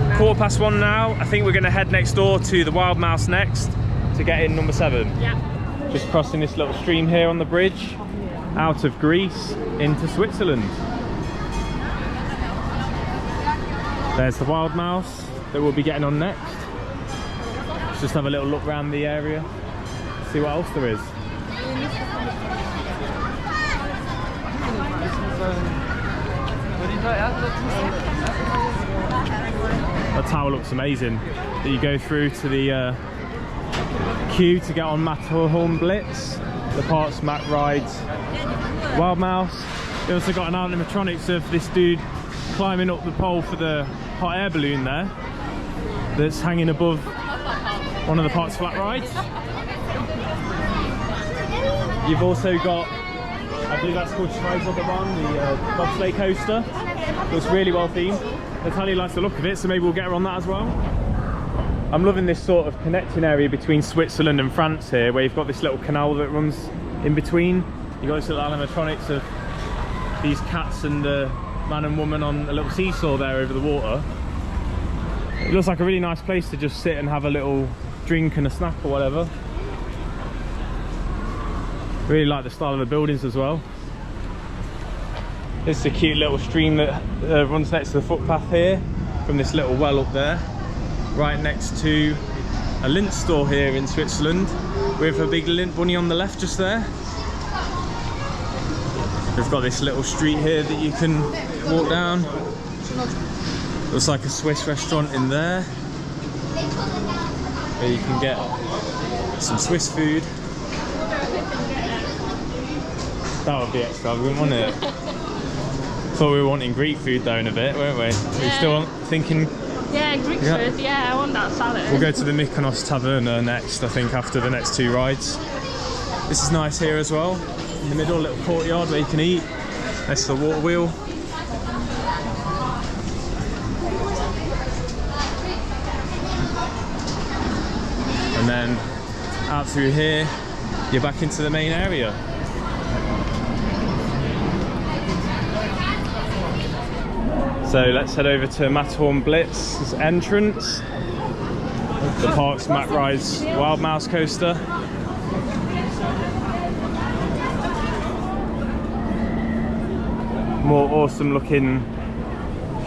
now. 1:15 now. I think we're going to head next door to the Wild Mouse next to get in number 7. Yeah. Just crossing this little stream here on the bridge, out of Greece into Switzerland. There's the Wild Mouse that we'll be getting on next. Let's just have a little look around the area, see what else there is. The tower looks amazing. You go through to the queue to get on Matterhorn Blitz, the park's Mack Rides Wild Mouse. We also got an animatronics of this dude climbing up the pole for the hot air balloon there that's hanging above one of the park's flat rides. You've also got, I believe that's called Schweizerbahn, the Bobsleigh coaster. Looks really well themed. Natalia likes the look of it, so maybe we'll get her on that as well. I'm loving this sort of connecting area between Switzerland and France here, where you've got this little canal that runs in between. You've got this little animatronics of these cats and the man and woman on a little seesaw there over the water. It looks like a really nice place to just sit and have a little drink and a snack or whatever. Really like the style of the buildings as well. This is a cute little stream that runs next to the footpath here, from this little well up there, right next to a lint store here in Switzerland, with a big lint bunny on the left just there. We've got this little street here that you can walk down. Looks like a Swiss restaurant in there, where you can get some Swiss food. That would be extravagant, wouldn't it? Thought we were wanting Greek food though in a bit, weren't we? Yeah. Are you still thinking? Yeah, Greek food, yeah, I want that salad. We'll go to the Mykonos Taverna next, I think, after the next 2 rides. This is nice here as well. In the middle, a little courtyard where you can eat. Next to the water wheel. And then out through here, you're back into the main area. So let's head over to Matterhorn Blitz's entrance, the park's Matt Ride's Wild Mouse coaster. More awesome looking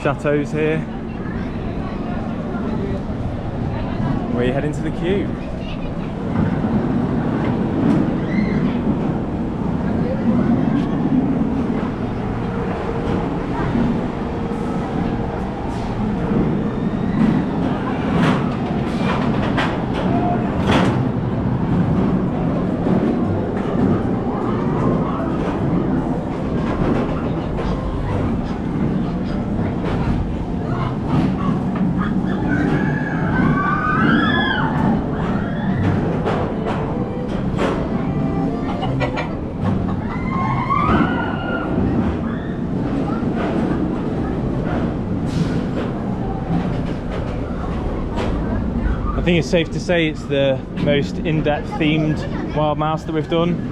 chateaus here, where you head into the queue. I think it's safe to say it's the most in-depth themed Wild Mouse that we've done.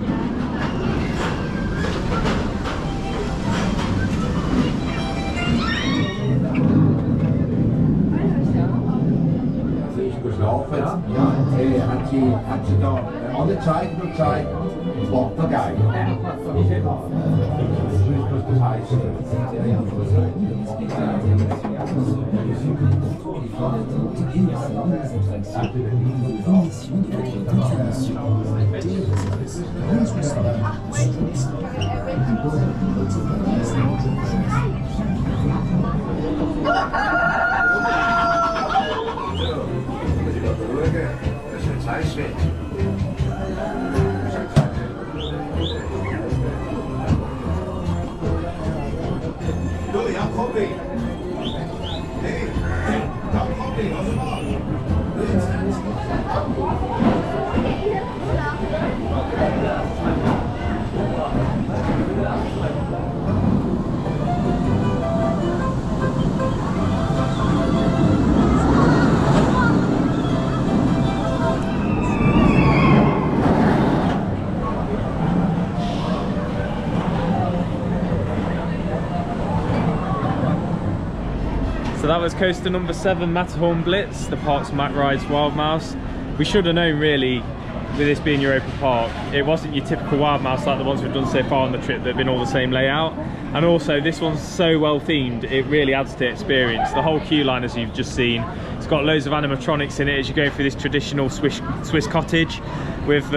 So that was coaster number 7, Matterhorn Blitz, the park's Matt Ride's Wild Mouse. We should have known really, with this being Europa Park, it wasn't your typical Wild Mouse like the ones we've done so far on the trip that have been all the same layout. And also this one's so well themed, it really adds to the experience. The whole queue line, as you've just seen, it's got loads of animatronics in it as you go through this traditional Swiss cottage with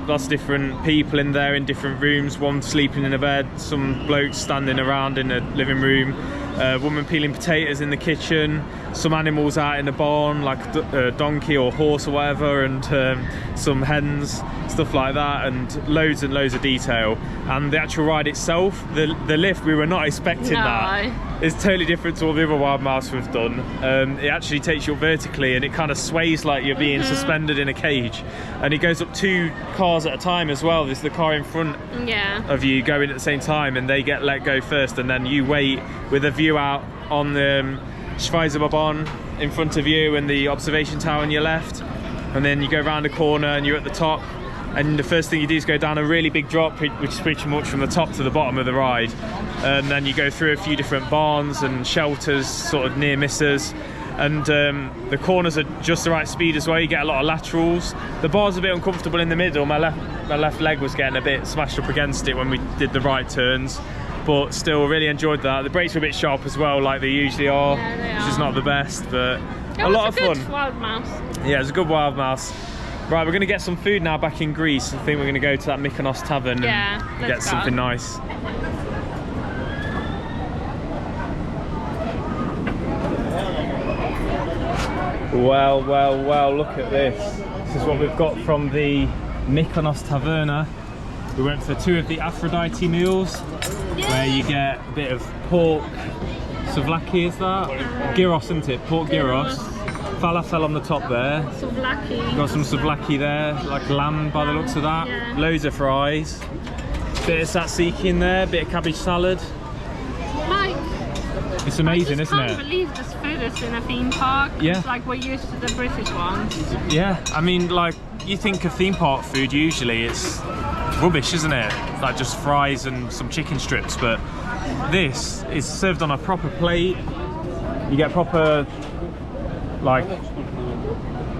lots of different people in there in different rooms, one sleeping in a bed, some blokes standing around in a living room, a woman peeling potatoes in the kitchen, some animals out in the barn like a donkey or horse or whatever, and some hens, stuff like that, and loads of detail. And the actual ride itself, the lift, we were not expecting that. It's totally different to all the other wild mouse we've done. It actually takes you up vertically and it kind of sways like you're being suspended in a cage. And it goes up 2 cars at a time as well. There's the car in front of you going at the same time, and they get let go first, and then you wait with a view out on the Schweizerbobbahn in front of you and the observation tower on your left. And then you go around a corner and you're at the top. And the first thing you do is go down a really big drop, which is pretty much from the top to the bottom of the ride. And then you go through a few different barns and shelters, sort of near misses. And the corners are just the right speed as well. You get a lot of laterals. The bar's a bit uncomfortable in the middle. My left leg was getting a bit smashed up against it when we did the right turns. But still really enjoyed that. The brakes were a bit sharp as well, like they usually are. Yeah, which is not the best, but a lot of fun. Good wild mouse. Yeah, it was a good wild mouse. Right, we're going to get some food now back in Greece. I think we're going to go to that Mykonos tavern and get something nice. Well, look at this. This is what we've got from the Mykonos taverna. We went for 2 of the Aphrodite meals, where you get a bit of pork souvlaki, is that? Gyros, isn't it? Pork gyros. Falafel on the top there. Souvlaki. Got some souvlaki there, like lamb by the looks of that. Yeah. Loads of fries. Bit of tzatziki in there, bit of cabbage salad. Mike, It's amazing, isn't I it? can't believe this food is in a theme park. Yeah. It's like we're used to the British ones. Yeah, I mean, like, you think of theme park food, usually it's rubbish, isn't it? Like just fries and some chicken strips, but this is served on a proper plate. You get proper, like,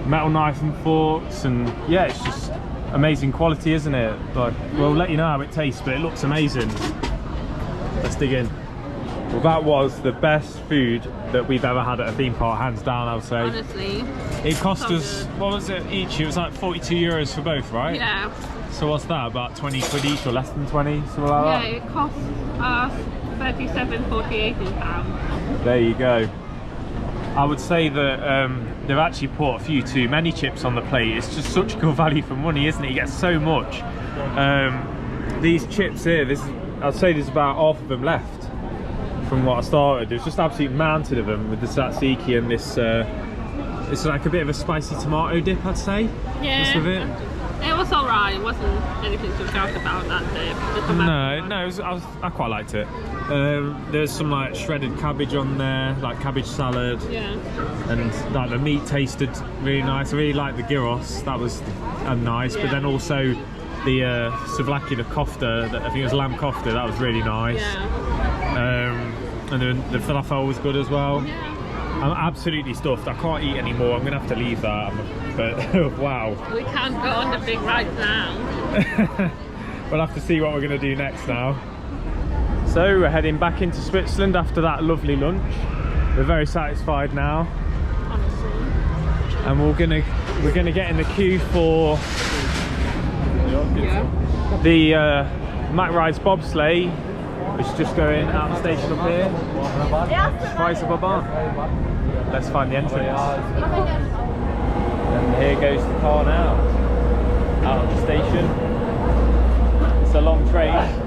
metal knife and forks, and yeah, it's just amazing quality, isn't it? Like, we'll let you know how it tastes, but it looks amazing. Let's dig in. Well, that was the best food that we've ever had at a theme park, hands down, I would say. Honestly. It cost So us, good. what was it each? It was like 42 euros for both, right? Yeah. So what's that, about 20 quid each, or less than 20, something like Yeah, that? it costs us 37.48 in pounds. There you go. I would say that they've actually put a few too many chips on the plate. It's just such good value for money, isn't it? You get so much. These chips here, I'd say there's about half of them left from what I started. There's just absolute mounted of them with the tzatziki and this. It's like a bit of a spicy tomato dip, I'd say. Yeah. Just with it. It was alright. It wasn't anything to talk about that dip. The tomato No, I quite liked it. There's some like shredded cabbage on there, like cabbage salad. Yeah. And like the meat tasted really nice. I really liked the gyros. That was nice. Yeah. But then also the souvlaki, the kofta, I think it was lamb kofta. That was really nice. Yeah. And then the falafel was good as well. Yeah. I'm absolutely stuffed. I can't eat anymore. I'm gonna have to leave that. But wow. We can't go on the big ride now. We'll have to see what we're gonna do next now. So we're heading back into Switzerland after that lovely lunch. We're very satisfied now, Honestly. and we're gonna get in the queue for the Mack Rides Bobsleigh, which is just going out the station up here. Schweizerbobbahn. Let's find the entrance. And here goes the car now, out of the station. It's a long train.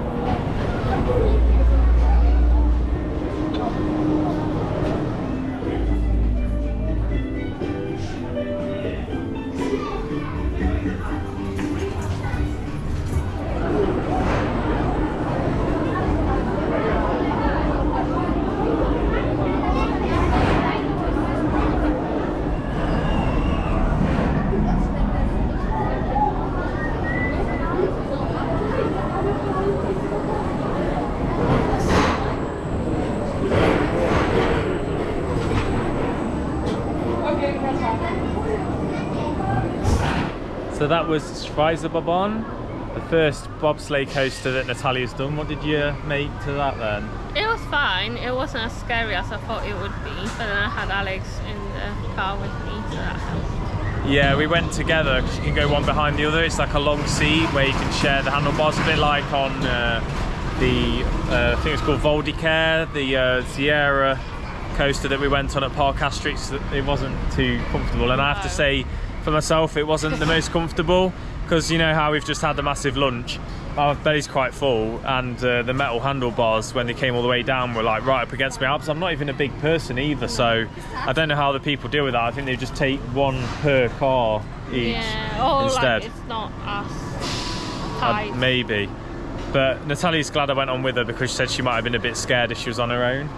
So that was Schweizerbobbahn, the first bobsleigh coaster that Natalia's done. What did you make to that then? It was fine. It wasn't as scary as I thought it would be. But then I had Alex in the car with me, so that helped. Yeah, we went together because you can go one behind the other. It's like a long seat where you can share the handlebars, a bit like on I think it's called Voldicare, the Sierra coaster that we went on at Park Asterix. It wasn't too comfortable, and I have to say, for myself, it wasn't the most comfortable, because you know how we've just had a massive lunch. my belly's quite full, and the metal handlebars, when they came all the way down, were like right up against my abs. I'm not even a big person either, so I don't know how the people deal with that. I think they just take one per car each instead. Like it's not us tight. Maybe. But Natalia's glad I went on with her because she said she might have been a bit scared if she was on her own.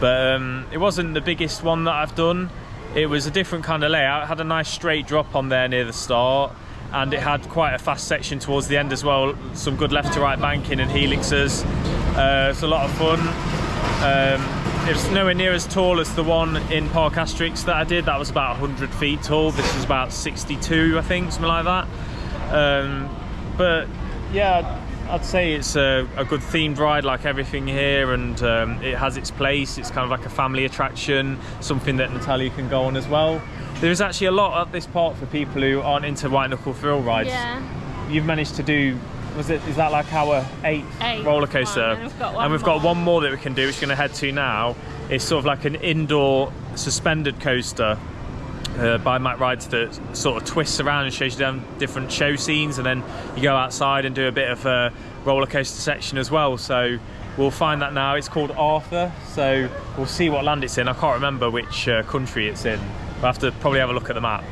But it wasn't the biggest one that I've done. It was a different kind of layout. It had a nice straight drop on there near the start, and it had quite a fast section towards the end as well. Some good left to right banking and helixes. It's a lot of fun. It was nowhere near as tall as the one in Park Asterix that I did. That was about 100 feet tall. This is about 62, I think, something like that. But yeah, I'd say it's a good themed ride, like everything here, and it has its place. It's kind of like a family attraction, something that Natalia can go on as well. There's actually a lot at this park for people who aren't into white knuckle thrill rides. Yeah. You've managed to do, is that like our eighth roller coaster? And we've got one more that we can do, which we're going to head to now. It's sort of like an indoor suspended coaster by Matt Rides that sort of twists around and shows you down different show scenes, and then you go outside and do a bit of a roller coaster section as well. So we'll find that now. It's called Arthur, so we'll see what land it's in. I can't remember which country it's in. We'll have to probably have a look at the map.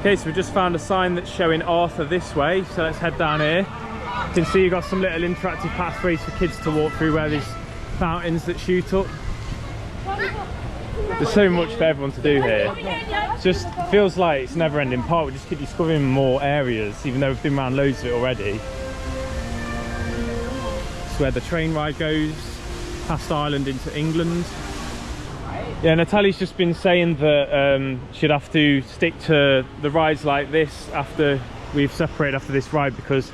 Okay, so we just found a sign that's showing Arthur this way, so let's head down here. You can see you've got some little interactive pathways for kids to walk through where there's fountains that shoot up. There's so much for everyone to do here. It just feels like it's a never-ending park. We just keep discovering more areas, even though we've been around loads of it already. It's where the train ride goes, past Ireland into England. Yeah, Natalia's just been saying that she'd have to stick to the rides like this after we've separated after this ride, because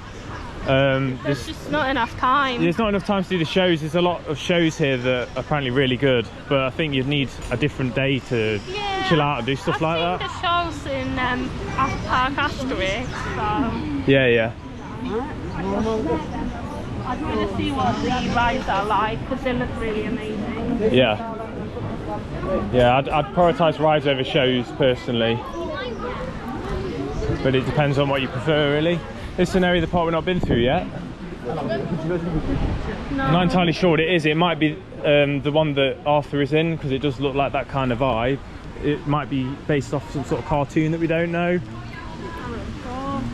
there's just not enough time. There's not enough time to do the shows. There's a lot of shows here that are apparently really good, but I think you'd need a different day to chill out and do stuff like that. I've seen the shows in Park Asterix, so... Yeah. I'd want to see what the rides are like, because they look really amazing. Yeah, I'd prioritise rides over shows personally, but it depends on what you prefer, really. This is an area of the park we've not been through yet. No. I'm not entirely sure what it is. It might be the one that Arthur is in, because it does look like that kind of vibe. It might be based off some sort of cartoon that we don't know.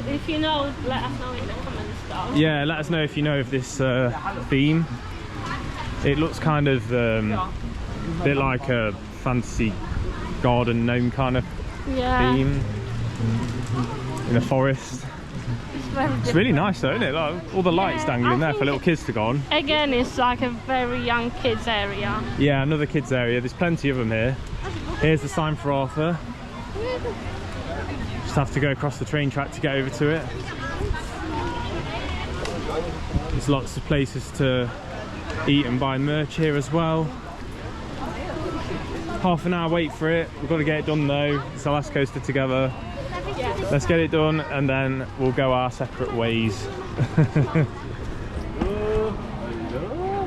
If you know, let us know in the comments though. Yeah, let us know if you know of this theme. It looks kind of a bit like a fantasy garden gnome kind of theme in a forest. It's really nice though, isn't it? Like, all the lights dangling there for little kids to go on. Again, it's like a very young kids area. Yeah, another kids area. There's plenty of them here. Here's the sign for Arthur. Just have to go across the train track to get over to it. There's lots of places to eat and buy merch here as well. Half an hour wait for it. We've got to get it done though. It's our last coaster together. Let's get it done and then we'll go our separate ways. It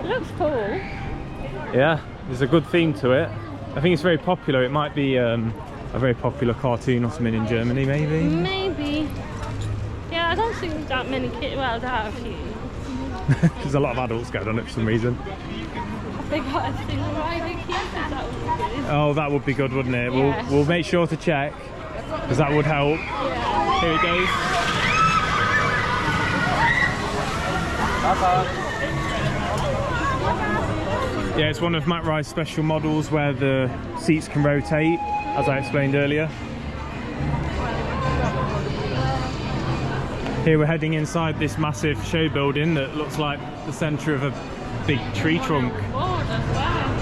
looks cool. Yeah, there's a good theme to it. I think it's very popular. It might be a very popular cartoon or something in Germany, maybe. Maybe. Yeah, I don't think that many kids. Well, there are a few. There's a lot of adults going on it for some reason. Have they got a single rider queue? That would be good. Oh, that would be good, wouldn't it? Yes. We'll make sure to check, because that would help. Yeah. Here it goes. Yeah, it's one of Matt Ride's special models where the seats can rotate, as I explained earlier. Here we're heading inside this massive show building that looks like the centre of a big tree trunk.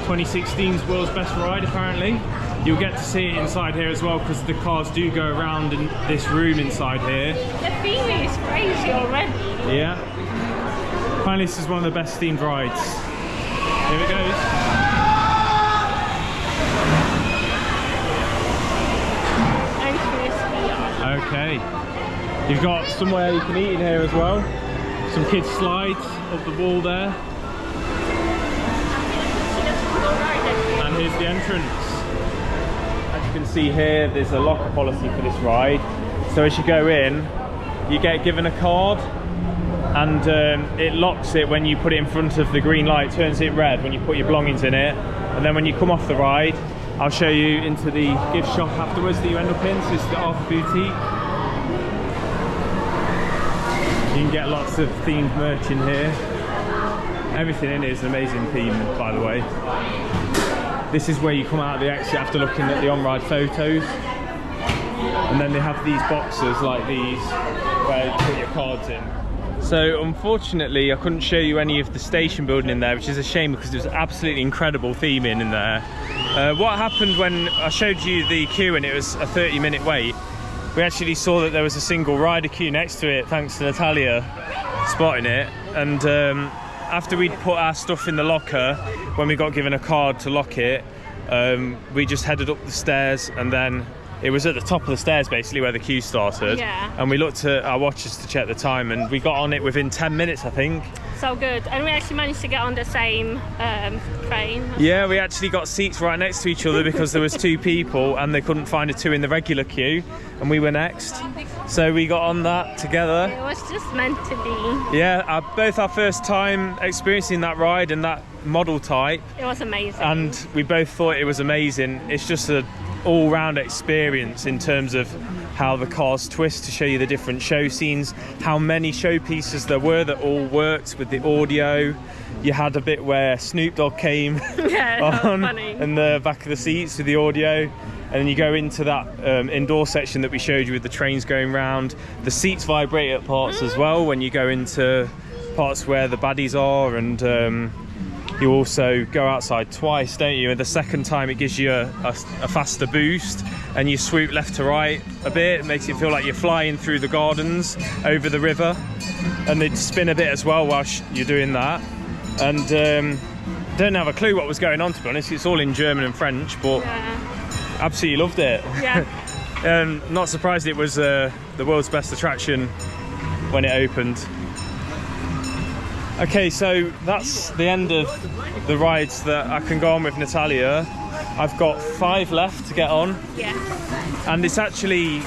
2016's World's Best Ride, apparently. You'll get to see it inside here as well, because the cars do go around in this room inside here. The theme is crazy already. Yeah. Apparently this is one of the best themed rides. Here it goes. Okay. You've got somewhere you can eat in here as well. Some kids slides up the wall there. And here's the entrance. As you can see here, there's a locker policy for this ride. So as you go in, you get given a card, and it locks it when you put it in front of the green light, turns it red when you put your belongings in it, and then when you come off the ride, I'll show you into the gift shop afterwards that you end up in. So this is the Art Boutique. You can get lots of themed merch in here. Everything in it is an amazing theme, by the way. This is where you come out of the exit after looking at the on-ride photos. And then they have these boxes like these where you put your cards in. So unfortunately I couldn't show you any of the station building in there, which is a shame because there was absolutely incredible theming in there. What happened when I showed you the queue and it was a 30-minute wait, we actually saw that there was a single rider queue next to it, thanks to Natalia spotting it. And after we'd put our stuff in the locker, when we got given a card to lock it, we just headed up the stairs, and then it was at the top of the stairs basically where the queue started. Yeah. And we looked at our watches to check the time, and we got on it within 10 minutes, I think. So good. And we actually managed to get on the same train. Yeah, we actually got seats right next to each other because there was 2 people and they couldn't find a 2 in the regular queue, and we were next. So we got on that together. It was just meant to be. Yeah, both our first time experiencing that ride and that model type. It was amazing. And we both thought it was amazing. It's just an all-round experience in terms of how the cars twist to show you the different show scenes, how many showpieces there were that all worked with the audio. You had a bit where Snoop Dogg came on in the back of the seats with the audio, and then you go into that indoor section that we showed you with the trains going round. The seats vibrate at parts as well when you go into parts where the baddies are, and you also go outside twice, don't you? And the second time it gives you a faster boost, and you swoop left to right a bit. It makes it feel like you're flying through the gardens over the river, and they spin a bit as well whilst you're doing that. And don't have a clue what was going on, to be honest. It's all in German and French, but absolutely loved it. Yeah. Not surprised it was the world's best attraction when it opened. Okay, so that's the end of the rides that I can go on with Natalia. I've got 5 left to get on. Yeah. And it's actually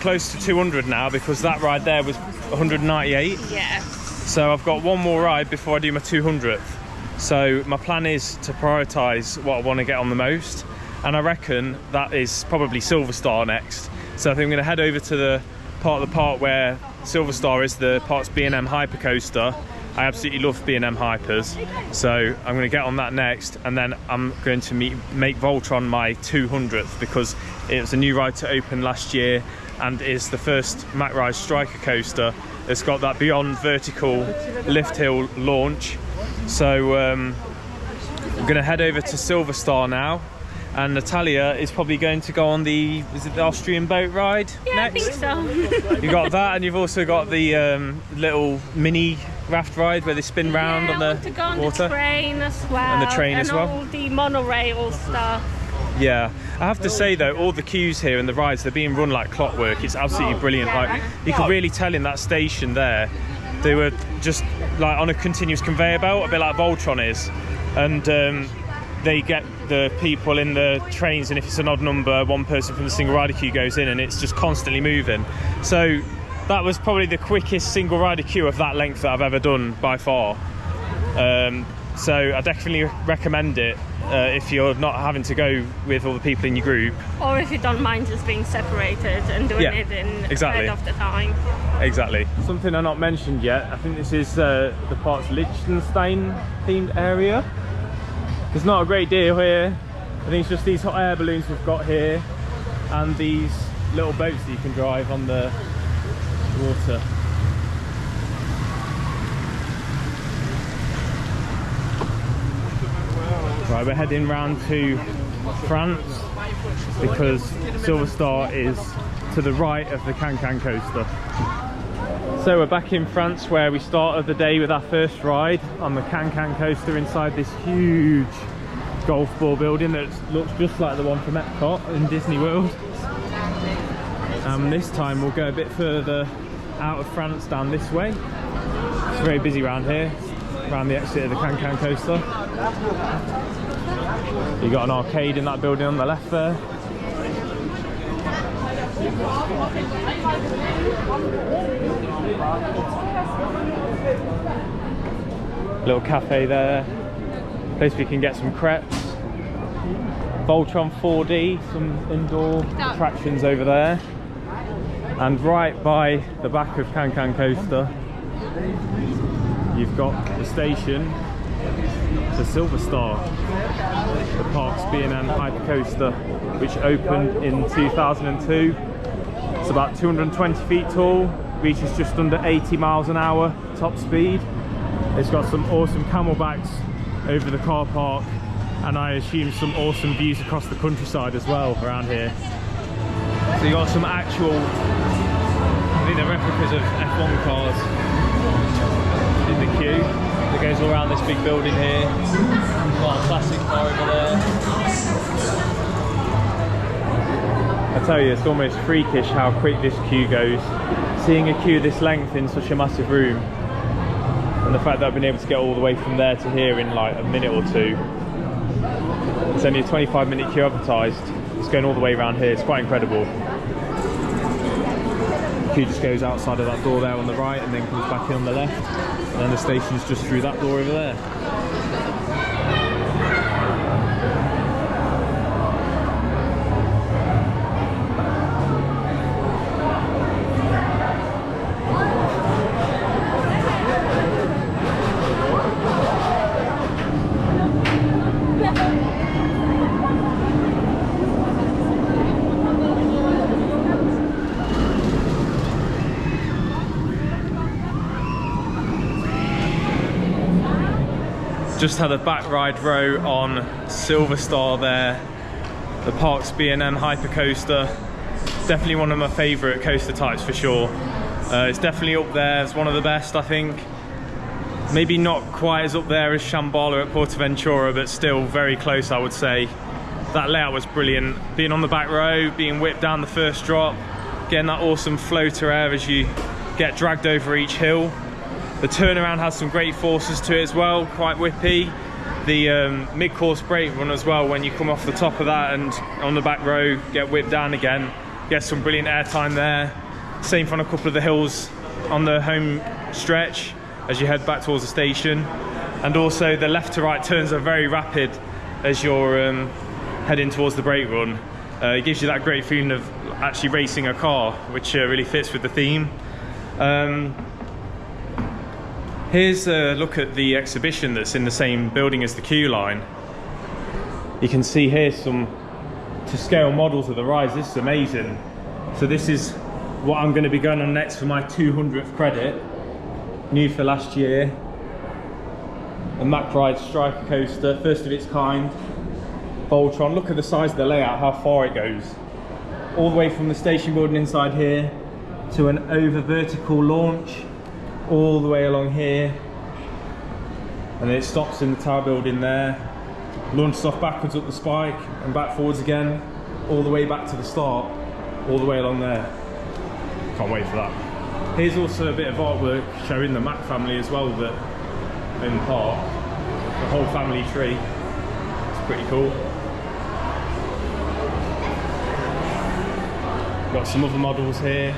close to 200 now, because that ride there was 198. Yeah. So I've got 1 more ride before I do my 200th. So my plan is to prioritise what I want to get on the most. And I reckon that is probably Silverstar next. So I think I'm going to head over to the part of the park where Silverstar is, the park's B&M Hypercoaster. I absolutely love B&M Hypers, so I'm going to get on that next, and then I'm going to make Voltron my 200th, because it was a new ride to open last year and is the first MacRide Striker coaster. It's got that beyond vertical lift hill launch. So I'm going to head over to Silverstar now. And Natalia is probably going to go on the Austrian boat ride next? I think so. You got that, and you've also got the little mini raft ride where they spin round on the want to go on water. The train as well. And the train as well. And all the monorail stuff. Yeah, I have to say though, all the queues here and the rides, they're being run like clockwork. It's absolutely brilliant. Like, you could really tell in that station there, they were just like on a continuous conveyor belt, a bit like Voltron is. And they get the people in the trains, and if it's an odd number, one person from the single rider queue goes in, and it's just constantly moving. So that was probably the quickest single rider queue of that length that I've ever done by far. So I definitely recommend it if you're not having to go with all the people in your group. Or if you don't mind just being separated and doing it in ahead of the time. Exactly. Something I've not mentioned yet, I think this is the park's Liechtenstein themed area. There's not a great deal here. I think it's just these hot air balloons we've got here, and these little boats that you can drive on the water. Right, we're heading round to France because Silverstar is to the right of the CanCan coaster. So we're back in France, where we started the day with our first ride on the CanCan coaster inside this huge golf ball building that looks just like the one from Epcot in Disney World. This time we'll go a bit further out of France down this way. It's very busy around here, around the exit of the CanCan coaster. You got an arcade in that building on the left there. Little cafe there. Place we can get some crepes. Voltron 4D, some indoor attractions over there. And right by the back of CanCan coaster, you've got the station, the Silverstar, the park's B&M hypercoaster, which opened in 2002. It's about 220 feet tall, reaches just under 80 miles an hour top speed. It's got some awesome camelbacks over the car park, and I assume some awesome views across the countryside as well around here. So you got some actual, I think they're replicas of F1 cars in the queue that goes all around this big building here. Got a classic car over there. I tell you, it's almost freakish how quick this queue goes. Seeing a queue this length in such a massive room, and the fact that I've been able to get all the way from there to here in like a minute or two. It's only a 25-minute queue advertised. It's going all the way around here. It's quite incredible. The queue just goes outside of that door there on the right and then comes back in on the left. And then the station's just through that door over there. Just had a back ride row on Silverstar there, the park's B&M hypercoaster. Definitely one of my favourite coaster types for sure. It's definitely up there as one of the best, I think. Maybe not quite as up there as Shambhala at Portaventura, but still very close, I would say. That layout was brilliant. Being on the back row, being whipped down the first drop, getting that awesome floater air as you get dragged over each hill. The turnaround has some great forces to it as well, quite whippy. The mid-course brake run as well, when you come off the top of that and on the back row, get whipped down again. Get some brilliant airtime there. Same for on a couple of the hills on the home stretch as you head back towards the station. And also the left to right turns are very rapid as you're heading towards the brake run. It gives you that great feeling of actually racing a car, which really fits with the theme. Here's a look at the exhibition that's in the same building as the queue line. You can see here some to scale models of the rides. This is amazing. So this is what I'm going to be going on next for my 200th credit. New for last year. A Mack Ride Striker coaster, first of its kind. Voltron. Look at the size of the layout, how far it goes. All the way from the station building inside here to an over vertical launch. All the way along here, and then it stops in the tower building there, launches off backwards up the spike and back forwards again, all the way back to the start, all the way along there. Can't wait for that. Here's also a bit of artwork showing the Mack family as well that in the park, the whole family tree. It's pretty cool. Got some other models here.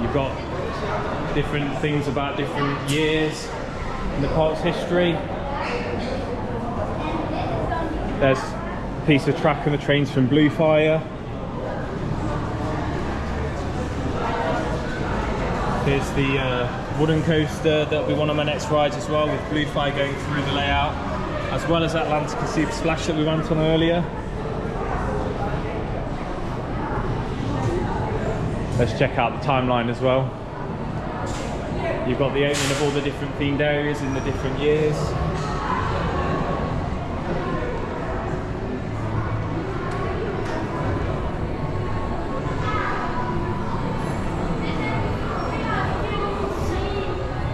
You've got different things about different years in the park's history. There's a piece of track on the trains from Bluefire. Here's the Wodan coaster. That'll be one of my next rides as well, with Bluefire going through the layout, as well as Atlantica Super Splash that we went on earlier. Let's check out the timeline as well. You've got the opening of all the different themed areas in the different years.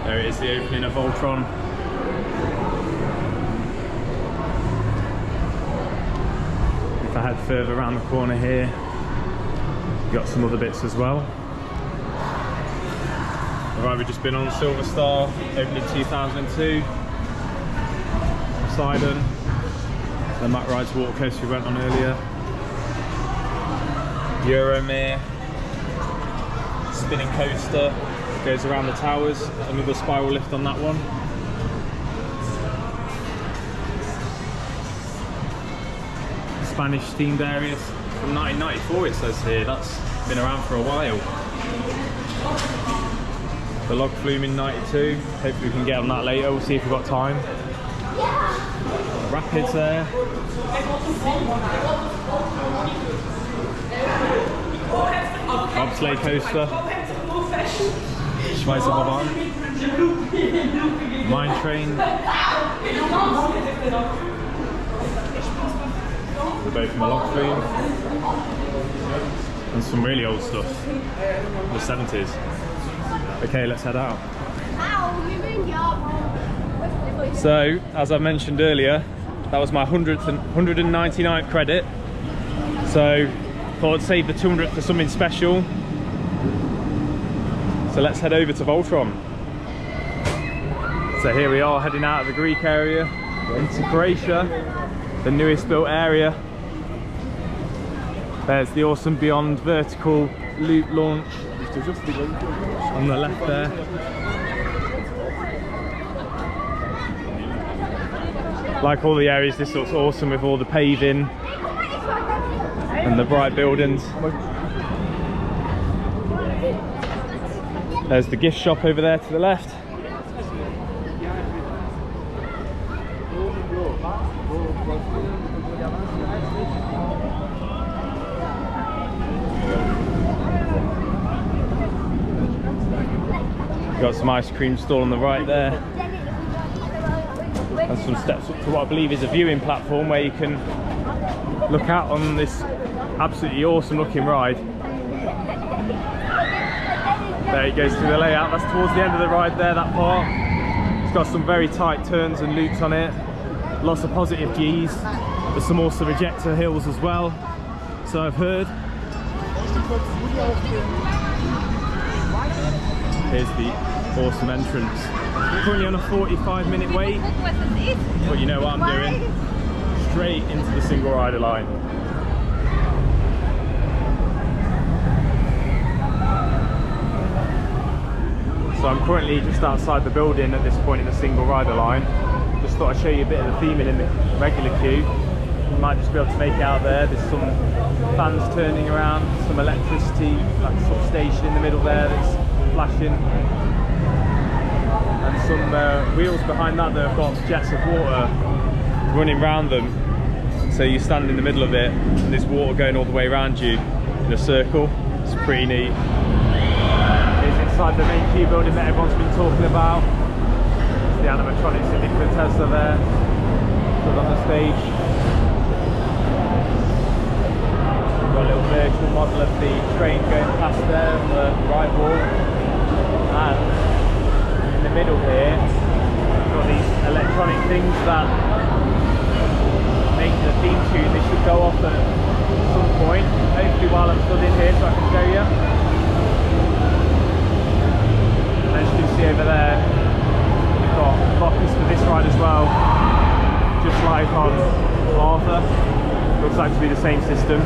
There it is, the opening of Voltron. If I head further around the corner here, got some other bits as well. Alright, we've just been on Silverstar, opened in 2002. Poseidon, the Mack Rides water coaster we went on earlier. Euromere, spinning coaster, goes around the towers, another spiral lift on that one. Spanish themed areas from 1994 it says here, that's been around for a while. The log flume in 92, hopefully we can get on that later, we'll see if we've got time. Rapids there. Bobsleigh coaster. Schweizer Bobbahn. Mine train. They're both from a log flume. And some really old stuff. The 70s. Okay, let's head out. So, as I mentioned earlier, that was my 199th credit. So, thought I'd save the 200th for something special. So let's head over to Voltron. So here we are heading out of the Greek area into Croatia, the newest built area. There's the awesome Beyond vertical loop launch on the left there. Like all the areas, this looks awesome with all the paving and the bright buildings. There's the gift shop over there to the left. Got some ice cream stall on the right there. And some steps up to what I believe is a viewing platform where you can look out on this absolutely awesome looking ride. There it goes through the layout. That's towards the end of the ride there, that part. It's got some very tight turns and loops on it. Lots of positive Gs. There's some awesome ejector hills as well, so I've heard. Here's the awesome entrance. Currently on a 45-minute wait, but you know what I'm doing. Straight into the single rider line. So I'm currently just outside the building at this point in the single rider line. Just thought I'd show you a bit of the theming in the regular queue. You might just be able to make it out there. There's some fans turning around, some electricity, like a substation in the middle there that's flashing. And some wheels behind that have got jets of water running around them. So you stand in the middle of it and there's water going all the way around you in a circle. It's pretty neat. Inside the main queue building that everyone's been talking about. It's the animatronics in Nikola Tesla there, stood on the stage. We've got a little virtual model of the train going past there on the right wall. And in the middle here, we've got these electronic things that make the theme tune. They should go off at some point, hopefully while I'm stood in here so I can show you. As you can see over there, we've got buckets for this ride as well, just like on Arthur. Looks like to be the same system.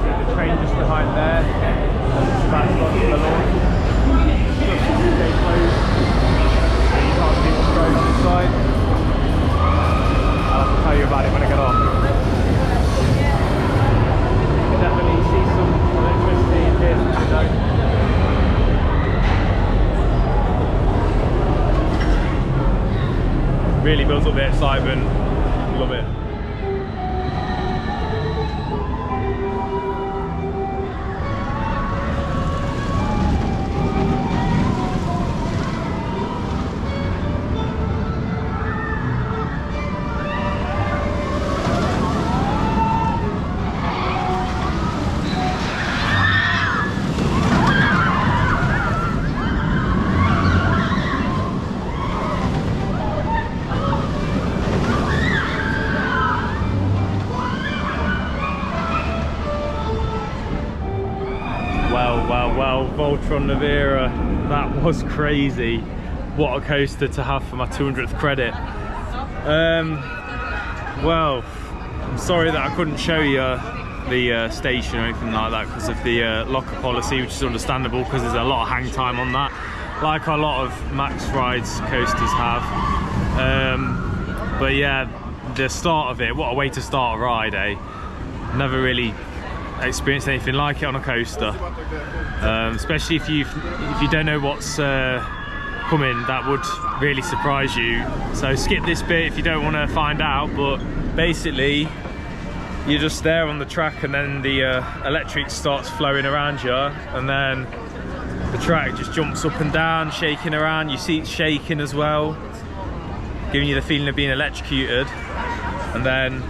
See the train just behind there. It's about to go to the launch. Just stay closed, so you can't see what's going on this side. I'll have to tell you about it when I get off. You can definitely see some electricity in here, you know. Really builds up the excitement. Love it. Well, Voltron Navira, that was crazy. What a coaster to have for my 200th credit. Well, I'm sorry that I couldn't show you the station or anything like that because of the locker policy, which is understandable because there's a lot of hang time on that, like a lot of max rides coasters have. But yeah, the start of it, what a way to start a ride, eh? Never really experienced anything like it on a coaster, especially if you don't know what's coming. That would really surprise you, so skip this bit if you don't want to find out. But basically you're just there on the track and then the electric starts flowing around you, and then the track just jumps up and down, shaking around, your seat's shaking as well, giving you the feeling of being electrocuted. And then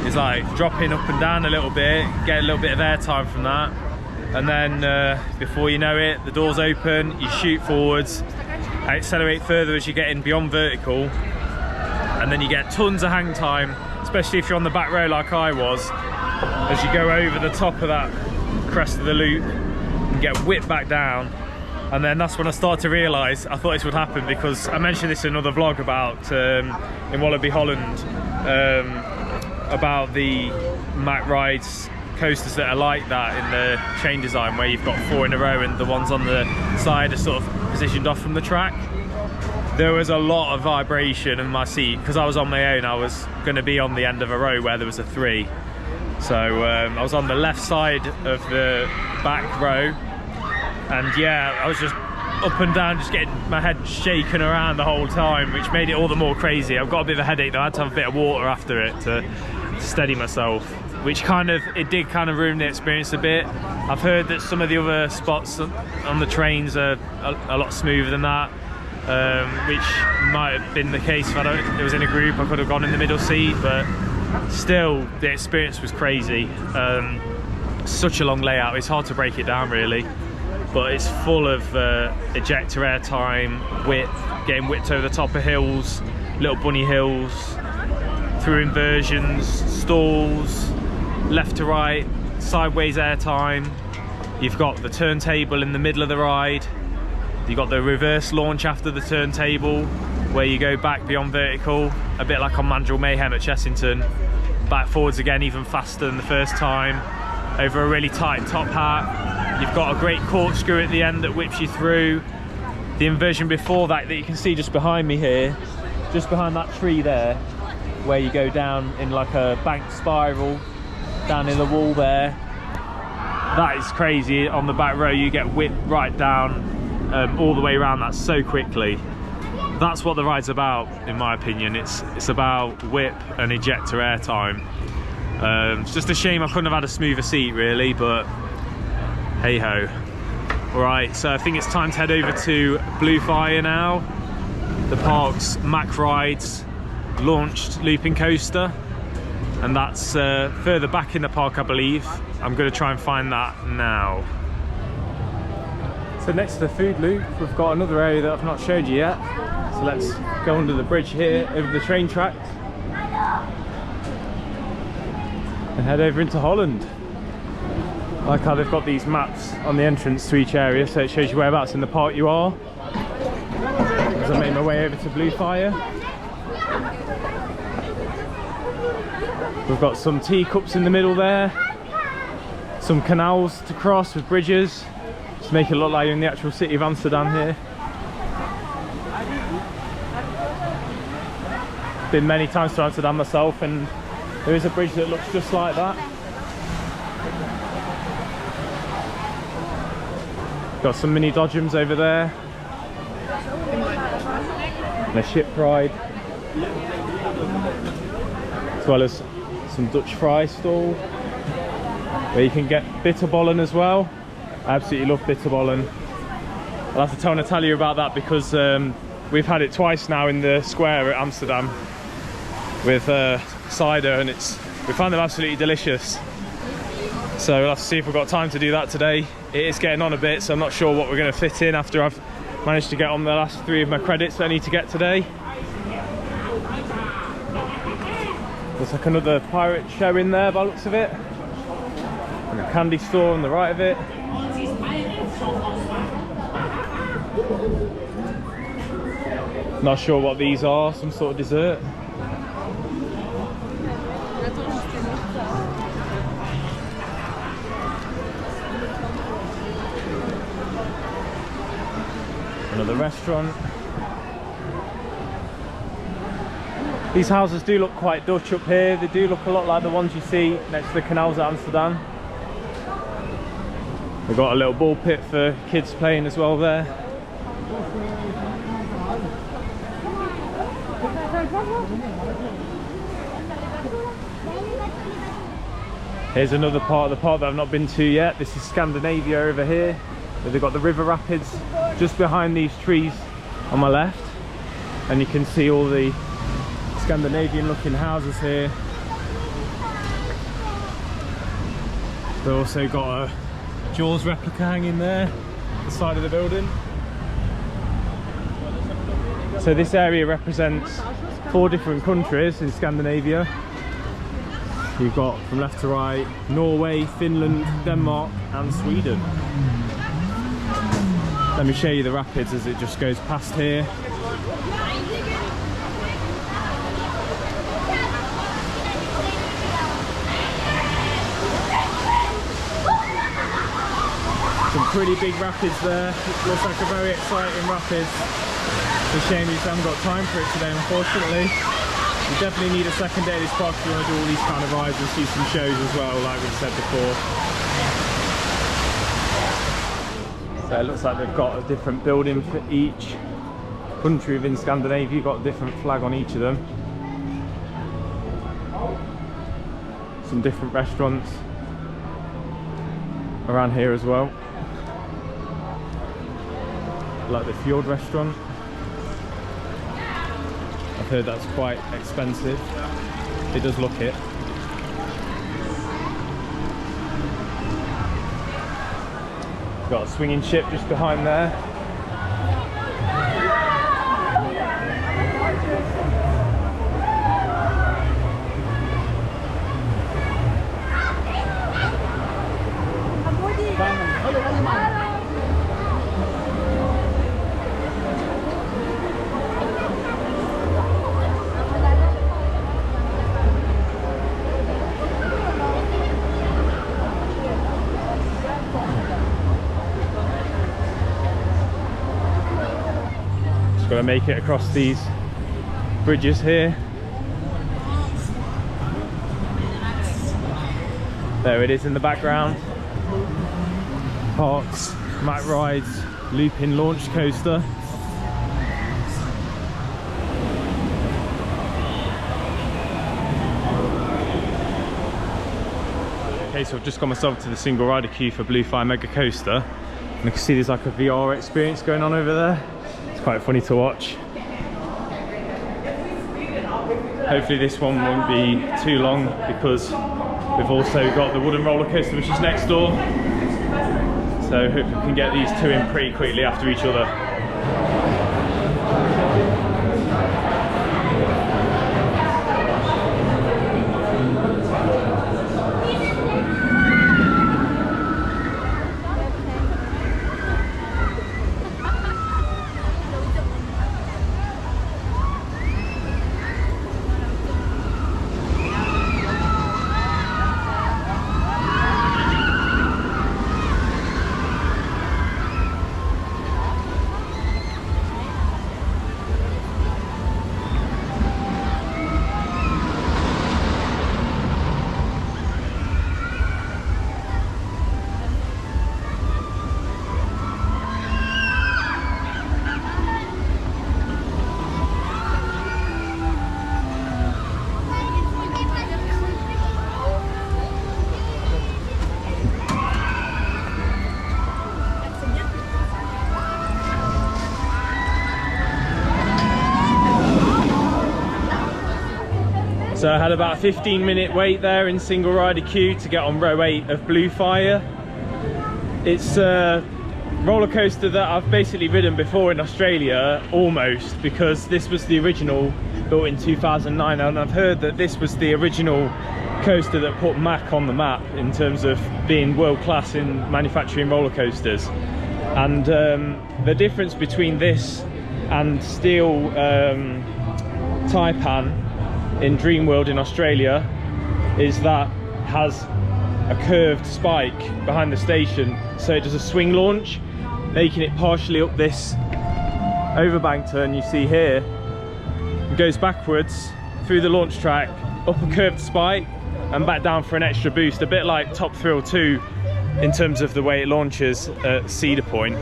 it's like dropping up and down a little bit, get a little bit of airtime from that, and then before you know it, the doors open, you shoot forwards, accelerate further as you're getting beyond vertical, and then you get tons of hang time, especially if you're on the back row like I was, as you go over the top of that crest of the loop and get whipped back down. And then that's when I started to realise I thought this would happen, because I mentioned this in another vlog about in Wallaby, Holland, about the Mack rides coasters that are like that in the chain design, where you've got 4 in a row and the ones on the side are sort of positioned off from the track. There was a lot of vibration in my seat because I was on my own. I was going to be on the end of a row where there was a 3, so I was on the left side of the back row, and yeah, I was just up and down, just getting my head shaken around the whole time, which made it all the more crazy. I've got a bit of a headache though. I had to have a bit of water after it to steady myself, which did kind of ruin the experience a bit. I've heard that some of the other spots on the trains are a lot smoother than that, which might have been the case if it was in a group. I could have gone in the middle seat, but still the experience was crazy. Such a long layout, it's hard to break it down really, but it's full of ejector airtime, whip, getting whipped over the top of hills, little bunny hills, through inversions, stalls, left to right, sideways airtime. You've got the turntable in the middle of the ride. You've got the reverse launch after the turntable, where you go back beyond vertical, a bit like on Mandrill Mayhem at Chessington. Back forwards again, even faster than the first time, over a really tight top hat. You've got a great corkscrew at the end that whips you through. The inversion before that you can see just behind me here, just behind that tree there, where you go down in like a banked spiral, down in the wall there. That is crazy. On the back row you get whipped right down all the way around that so quickly. That's what the ride's about, in my opinion. It's about whip and ejector airtime. It's just a shame I couldn't have had a smoother seat really, but hey ho. Alright, so I think it's time to head over to Blue Fire now, the park's Mack rides launched looping coaster, and that's further back in the park I believe. I'm going to try and find that now. So next to the food loop we've got another area that I've not showed you yet, so let's go under the bridge here over the train tracks and head over into Holland. I like how they've got these maps on the entrance to each area, so it shows you whereabouts in the park you are. As I make my way over to Blue Fire, we've got some teacups in the middle there, some canals to cross with bridges to make it look like you're in the actual city of Amsterdam here. Been many times to Amsterdam myself, and there is a bridge that looks just like that. Got some mini dodgems over there, and a ship ride, as well as some Dutch fry stall where you can get bitterballen as well. I absolutely love bitterballen. I'll have to tell Natalia about that because we've had it twice now in the square at Amsterdam with cider, and we find them absolutely delicious. So we'll have to see if we've got time to do that today. It is getting on a bit, so I'm not sure what we're going to fit in after I've managed to get on the last 3 of my credits that I need to get today. There's like another pirate show in there by the looks of it, and a candy store on the right of it. Not sure what these are, some sort of dessert. Another restaurant. These houses do look quite Dutch up here. They do look a lot like the ones you see next to the canals at Amsterdam. We've got a little ball pit for kids playing as well there. Here's another part of the park that I've not been to yet. This is Scandinavia over here, where they've got the river rapids just behind these trees on my left, and you can see all the Scandinavian looking houses here. They've also got a Jaws replica hanging there at the side of the building. So this area represents 4 different countries in Scandinavia. You've got, from left to right, Norway, Finland, Denmark and Sweden. Let me show you the rapids as it just goes past here. Some pretty big rapids there. It looks like a very exciting rapids. It's a shame we just haven't got time for it today, unfortunately. You definitely need a second day of this park if you want to do all these kind of rides and see some shows as well, like we said before. So it looks like they've got a different building for each country within Scandinavia. You've got a different flag on each of them. Some different restaurants around here as well. Like the Fjord restaurant. I've heard that's quite expensive. It does look it. We've got a swinging ship just behind there. Got to make it across these bridges here. There it is in the background. Parks, Mack Rides, looping launch coaster. Okay, so I've just got myself to the single rider queue for Blue Fire Mega Coaster, and you can see there's like a VR experience going on over there. It's quite funny to watch. Hopefully this one won't be too long, because we've also got the wooden roller coaster which is next door. So hope we can get these 2 in pretty quickly after each other. So I had about a 15-minute wait there in single rider queue to get on row 8 of Blue Fire. It's a roller coaster that I've basically ridden before in Australia, almost, because this was the original, built in 2009, and I've heard that this was the original coaster that put Mack on the map in terms of being world class in manufacturing roller coasters. And the difference between this and Steel Taipan in Dreamworld in Australia is that has a curved spike behind the station, so it does a swing launch, making it partially up this overbank turn you see here, it goes backwards through the launch track, up a curved spike and back down for an extra boost, a bit like Top Thrill 2 in terms of the way it launches at Cedar Point.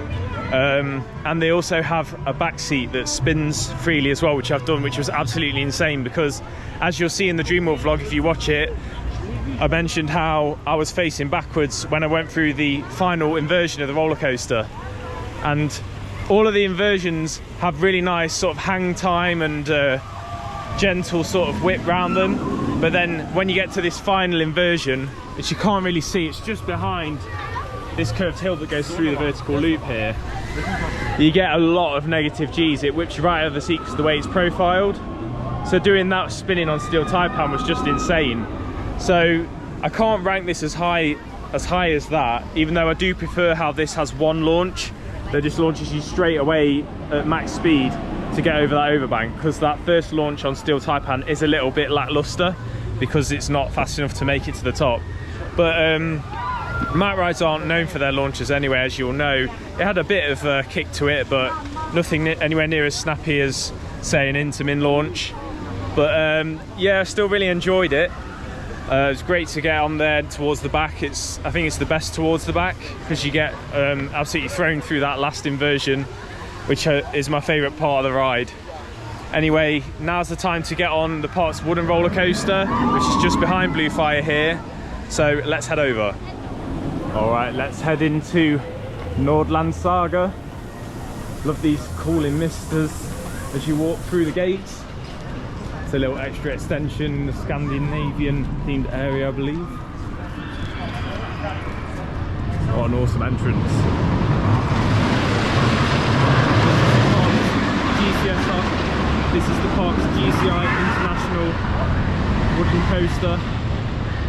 And they also have a back seat that spins freely as well, which I've done, which was absolutely insane, because as you'll see in the Dreamworld vlog if you watch it, I mentioned how I was facing backwards when I went through the final inversion of the roller coaster, and all of the inversions have really nice sort of hang time and gentle sort of whip round them, but then when you get to this final inversion, which you can't really see, it's just behind this curved hill that goes through the vertical loop here, you get a lot of negative G's. It whips you right out of the seat because of the way it's profiled. So doing that spinning on steel taipan was just insane. So I can't rank this as high as that, even though I do prefer how this has one launch that just launches you straight away at max speed to get over that overbank, because that first launch on steel taipan is a little bit lackluster because it's not fast enough to make it to the top. But mat rides aren't known for their launches anyway, as you'll know. It had a bit of a kick to it, but nothing anywhere near as snappy as, say, an Intamin launch. But yeah, I still really enjoyed it. It's great to get on there towards the back. I think it's the best towards the back, because you get absolutely thrown through that last inversion, which is my favourite part of the ride. Anyway, now's the time to get on the Park's wooden roller coaster, which is just behind Blue Fire here. So let's head over. All right, let's head into Nordland Saga. Love these cooling misters as you walk through the gates. It's a little extra extension in the Scandinavian themed area, I believe. What an awesome entrance. This is the park's GCI International wooden coaster.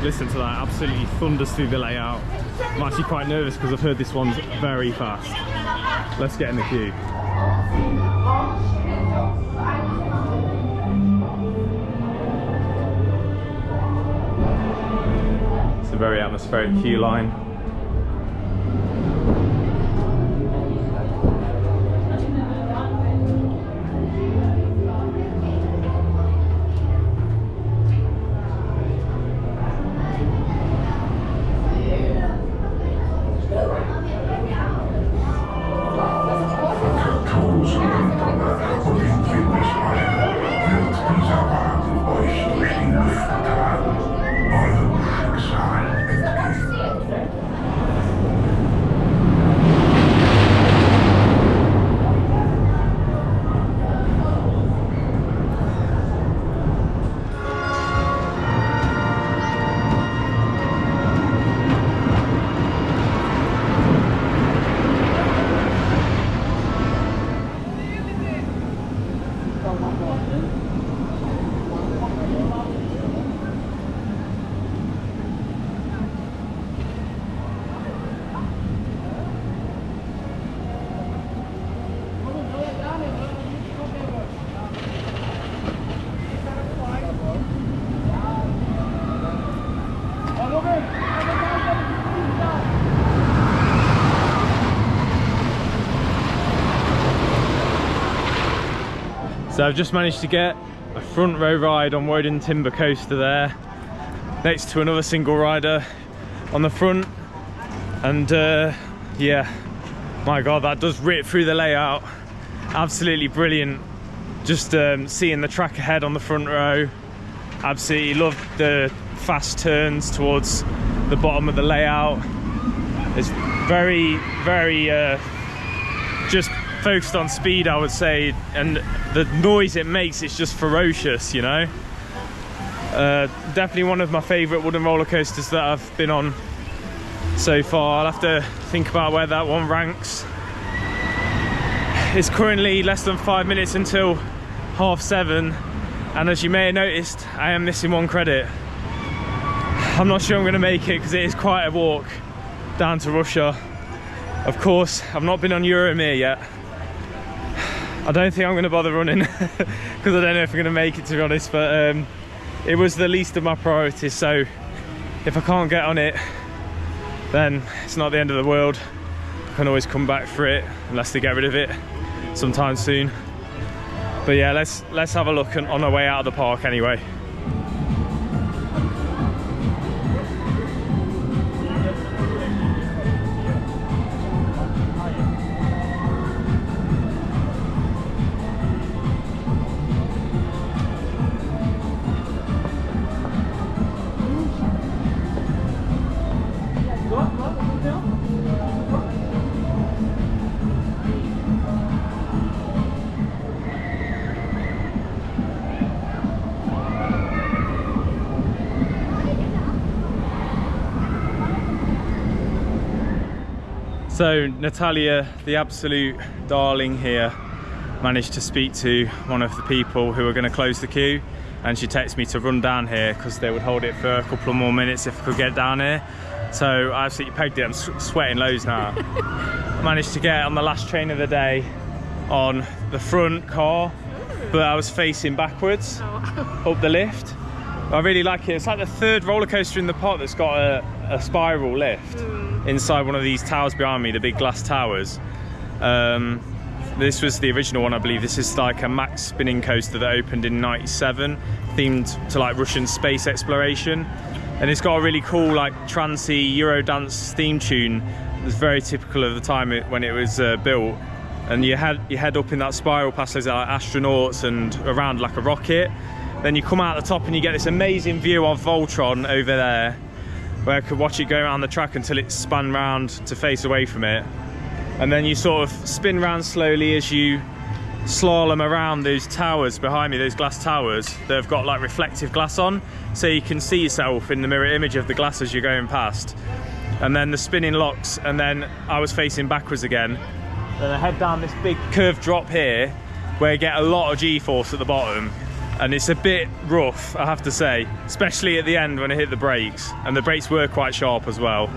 Listen to that, absolutely thunders through the layout. I'm actually quite nervous because I've heard this one's very fast. Let's get in the queue. It's a very atmospheric queue line. So I've just managed to get a front row ride on Wodan timber coaster there, next to another single rider on the front, and yeah, my god, that does rip through the layout. Absolutely brilliant. Just seeing the track ahead on the front row. Absolutely love the fast turns towards the bottom of the layout. It's very just focused on speed, I would say, and the noise it makes, it's just ferocious, you know. Definitely one of my favourite wooden roller coasters that I've been on so far. I'll have to think about where that one ranks. It's currently less than 5 minutes until 7:30, and as you may have noticed, I am missing one credit. I'm not sure I'm going to make it because it is quite a walk down to Russia. Of course, I've not been on Euromir yet. I don't think I'm going to bother running because I don't know if I'm going to make it, to be honest, but it was the least of my priorities, so if I can't get on it, then it's not the end of the world. I can always come back for it unless they get rid of it. sometime soon. But yeah, let's have a look on our way out of the park anyway. So Natalia, the absolute darling here, managed to speak to one of the people who were going to close the queue, and she texted me to run down here because they would hold it for a couple of more minutes if I could get down here. So I absolutely pegged it. I'm sweating loads now. Managed to get on the last train of the day on the front car, but I was facing backwards up the lift. I really like it. It's like the third roller coaster in the park that's got a spiral lift inside one of these towers behind me, the big glass towers. This was the original one, I believe. This is like a max spinning coaster that opened in '97, themed to like Russian space exploration, and it's got a really cool like trancey Eurodance theme tune that's very typical of the time when it was built. And you head up in that spiral past those like astronauts and around like a rocket. Then you come out the top and you get this amazing view of Voltron over there, where I could watch it go around the track until it spun round to face away from it. And then you sort of spin round slowly as you slalom around those towers behind me, those glass towers that have got like reflective glass on, so you can see yourself in the mirror image of the glass as you're going past. And then the spinning locks, and then I was facing backwards again. Then I head down this big curved drop here, where you get a lot of G-force at the bottom. And it's a bit rough, I have to say, especially at the end when I hit the brakes, and the brakes were quite sharp as well.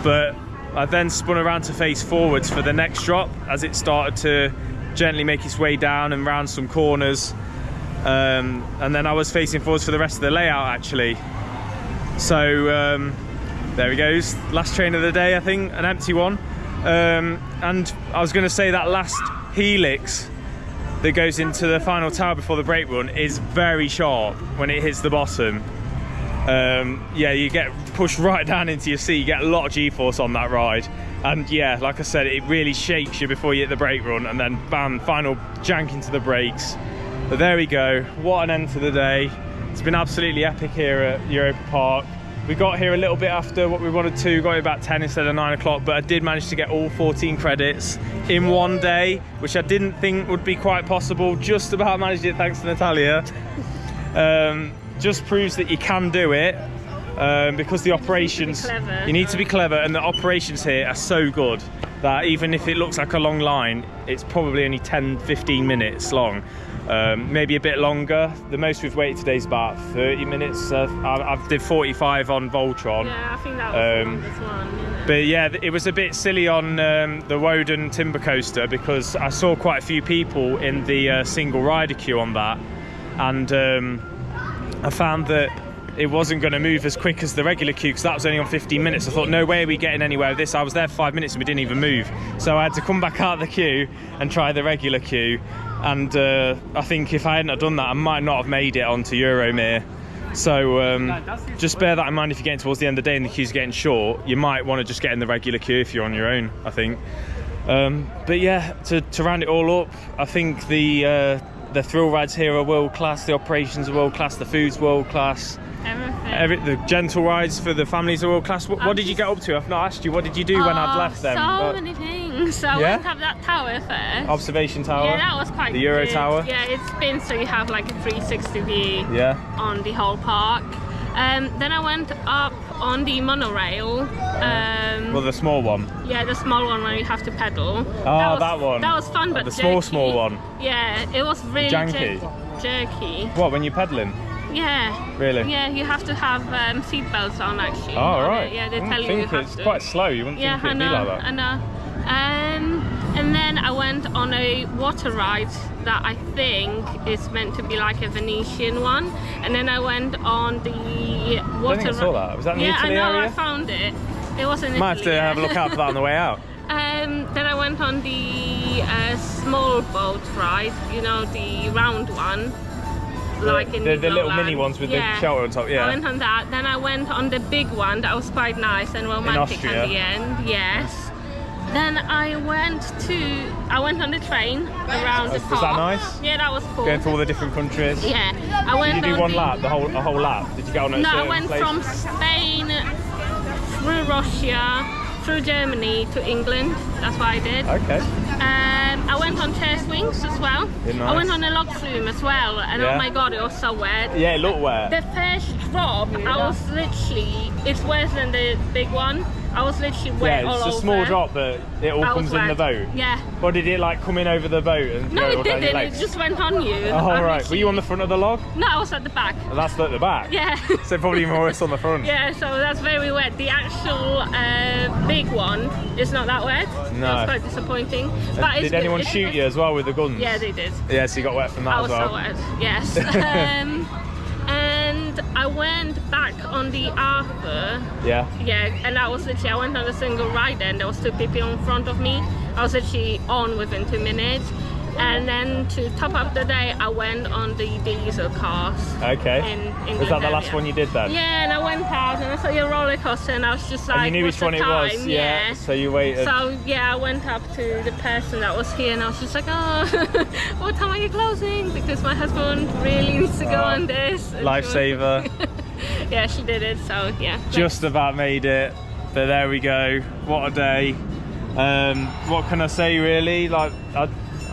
But I then spun around to face forwards for the next drop as it started to gently make its way down and round some corners, and then I was facing forwards for the rest of the layout actually. So there he goes, last train of the day, I think, an empty one. And I was going to say that last helix that goes into the final tower before the brake run is very sharp when it hits the bottom. Yeah, you get pushed right down into your seat. You get a lot of G-force on that ride, and yeah, like I said, it really shakes you before you hit the brake run, and then bam, final jank into the brakes. But there we go, what an end to the day. It's been absolutely epic here at Europa Park. We got here a little bit after what we wanted to, got here about 10 instead of 9 o'clock, but I did manage to get all 14 credits in one day, which I didn't think would be quite possible. Just about managed it thanks to Natalia. Just proves that you can do it, because the operations, you need to be clever, and the operations here are so good that even if it looks like a long line, it's probably only 10-15 minutes long. Maybe a bit longer. The most we've waited today is about 30 minutes. I did 45 on Voltron. Yeah, I think that was the longest one. Yeah. But yeah, it was a bit silly on the Wodan timber coaster, because I saw quite a few people in the single rider queue on that, and I found that it wasn't going to move as quick as the regular queue, because that was only on 15 minutes. I thought, no way are we getting anywhere with this. I was there for 5 minutes and we didn't even move. So I had to come back out of the queue and try the regular queue. And I think if I hadn't have done that, I might not have made it onto Euromere. So just bear that in mind if you're getting towards the end of the day and the queue's getting short. You might want to just get in the regular queue if you're on your own, I think. But yeah, to round it all up, I think the thrill rides here are world class, the operations are world class, the food's world class. Everything. The gentle rides for the families are world class. What did you get up to? I've not asked you. What did you do when I'd left them? So many things. So I went up that tower first. Observation tower. Yeah, that was quite the Euro good. Tower. Yeah, it spins so you have like a 360 view on the whole park. Then I went up on the monorail. Well, the small one. Yeah, the small one where you have to pedal. Oh, that one. That was fun, but the jerky. small one. Yeah, it was really jerky. What, when you're pedaling? Yeah. Really? Yeah, you have to have seat belts on actually. Oh, right. Yeah, they tell you have it's to. quite slow. You wouldn't think it'd be like that. I know. And then I went on a water ride that I think is meant to be like a Venetian one. And then I went on the water. I think I saw that. Was that in the Italy I know. area? I found it. It was in Italy. Might have to have a look out for that on the way out. Then I went on the the small boat ride, you know, the round one. Like in the little Lowland. mini ones with the shelter on top, yeah. I went on that, then I went on the big one, that was quite nice and romantic Austria. at the end, yes. Then I went on the train around the park. Was that nice? Yeah, that was cool. Going to all the different countries? Yeah. I went Did you do on one the- lap, a whole lap? Did you get on at a No, I certain went place? from Spain through Russia, through Germany to England. That's what I did. Okay. I went on chair swings as well. Yeah, nice. I went on a log flume as well, and Yeah. oh my god, it was so wet. Yeah, it looked wet. The first drop, I was literally, it's worse than the big one. I was literally wet all Yeah, over. it's a small drop, but it all I was comes in the wet. boat. Yeah. Or did it like come in over the boat and No, go it all down your didn't. It legs? just went on you. Oh, I right. Were you on the front of the log? No, I was at the back. And that's at the back? Yeah. So probably even worse on the front. Yeah, so that's very wet. The actual big one is not that wet. No. It was quite disappointing. But it's Did good. anyone It's- shoot you as well with the guns? Yeah, they did. Yeah, so you got wet from that I as was well? so wet, yes. And I went back on the Arthur. Yeah. Yeah, and I was literally, I went on a single ride and there was 2 people in front of me. I was literally on within 2 minutes. And then to top up the day, I went on the diesel cars. Okay. In Was that the last area. one you did then? Yeah, and I went out and I saw your roller coaster and I was just like, And you knew what's which one the it was? time? Yeah. So you waited. So yeah, I went up to the person that was here and I was just like, oh, what time are you closing? Because my husband really needs to go on this. And Lifesaver. yeah, she did it, so yeah. Just about made it, but there we go. What a day. What can I say really? Like,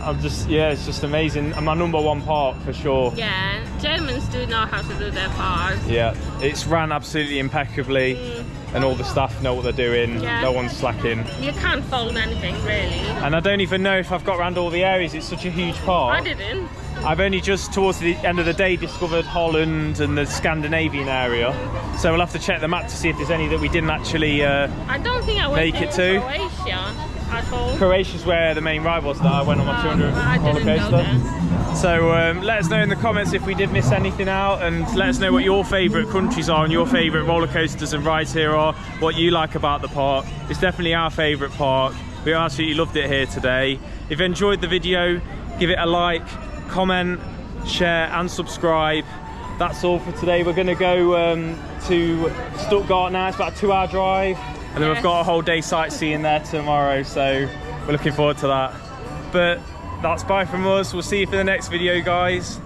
I'm just, yeah, it's just amazing. My #1 park for sure. Yeah, Germans do know how to do their part. Yeah, it's ran absolutely impeccably and all the staff know what they're doing. Yeah. No one's slacking. You can't fold anything really. And I don't even know if I've got around all the areas. It's such a huge park. I didn't. I've only just towards the end of the day discovered Holland and the Scandinavian area. So we'll have to check the map to see if there's any that we didn't actually I don't think I went make it to. Croatia at all. Croatia's where the main ride was that I went on my 200 I roller didn't go coaster. there. So let us know in the comments if we did miss anything out, and let us know what your favourite countries are and your favourite roller coasters and rides here are, what you like about the park. It's definitely our favourite park. We absolutely loved it here today. If you enjoyed the video, give it a like, comment, share and subscribe. That's all for today. We're going to go to Stuttgart now. It's about a 2-hour drive, and then we've got a whole day sightseeing there tomorrow, so we're looking forward to that. But that's bye from us. We'll see you for the next video, guys.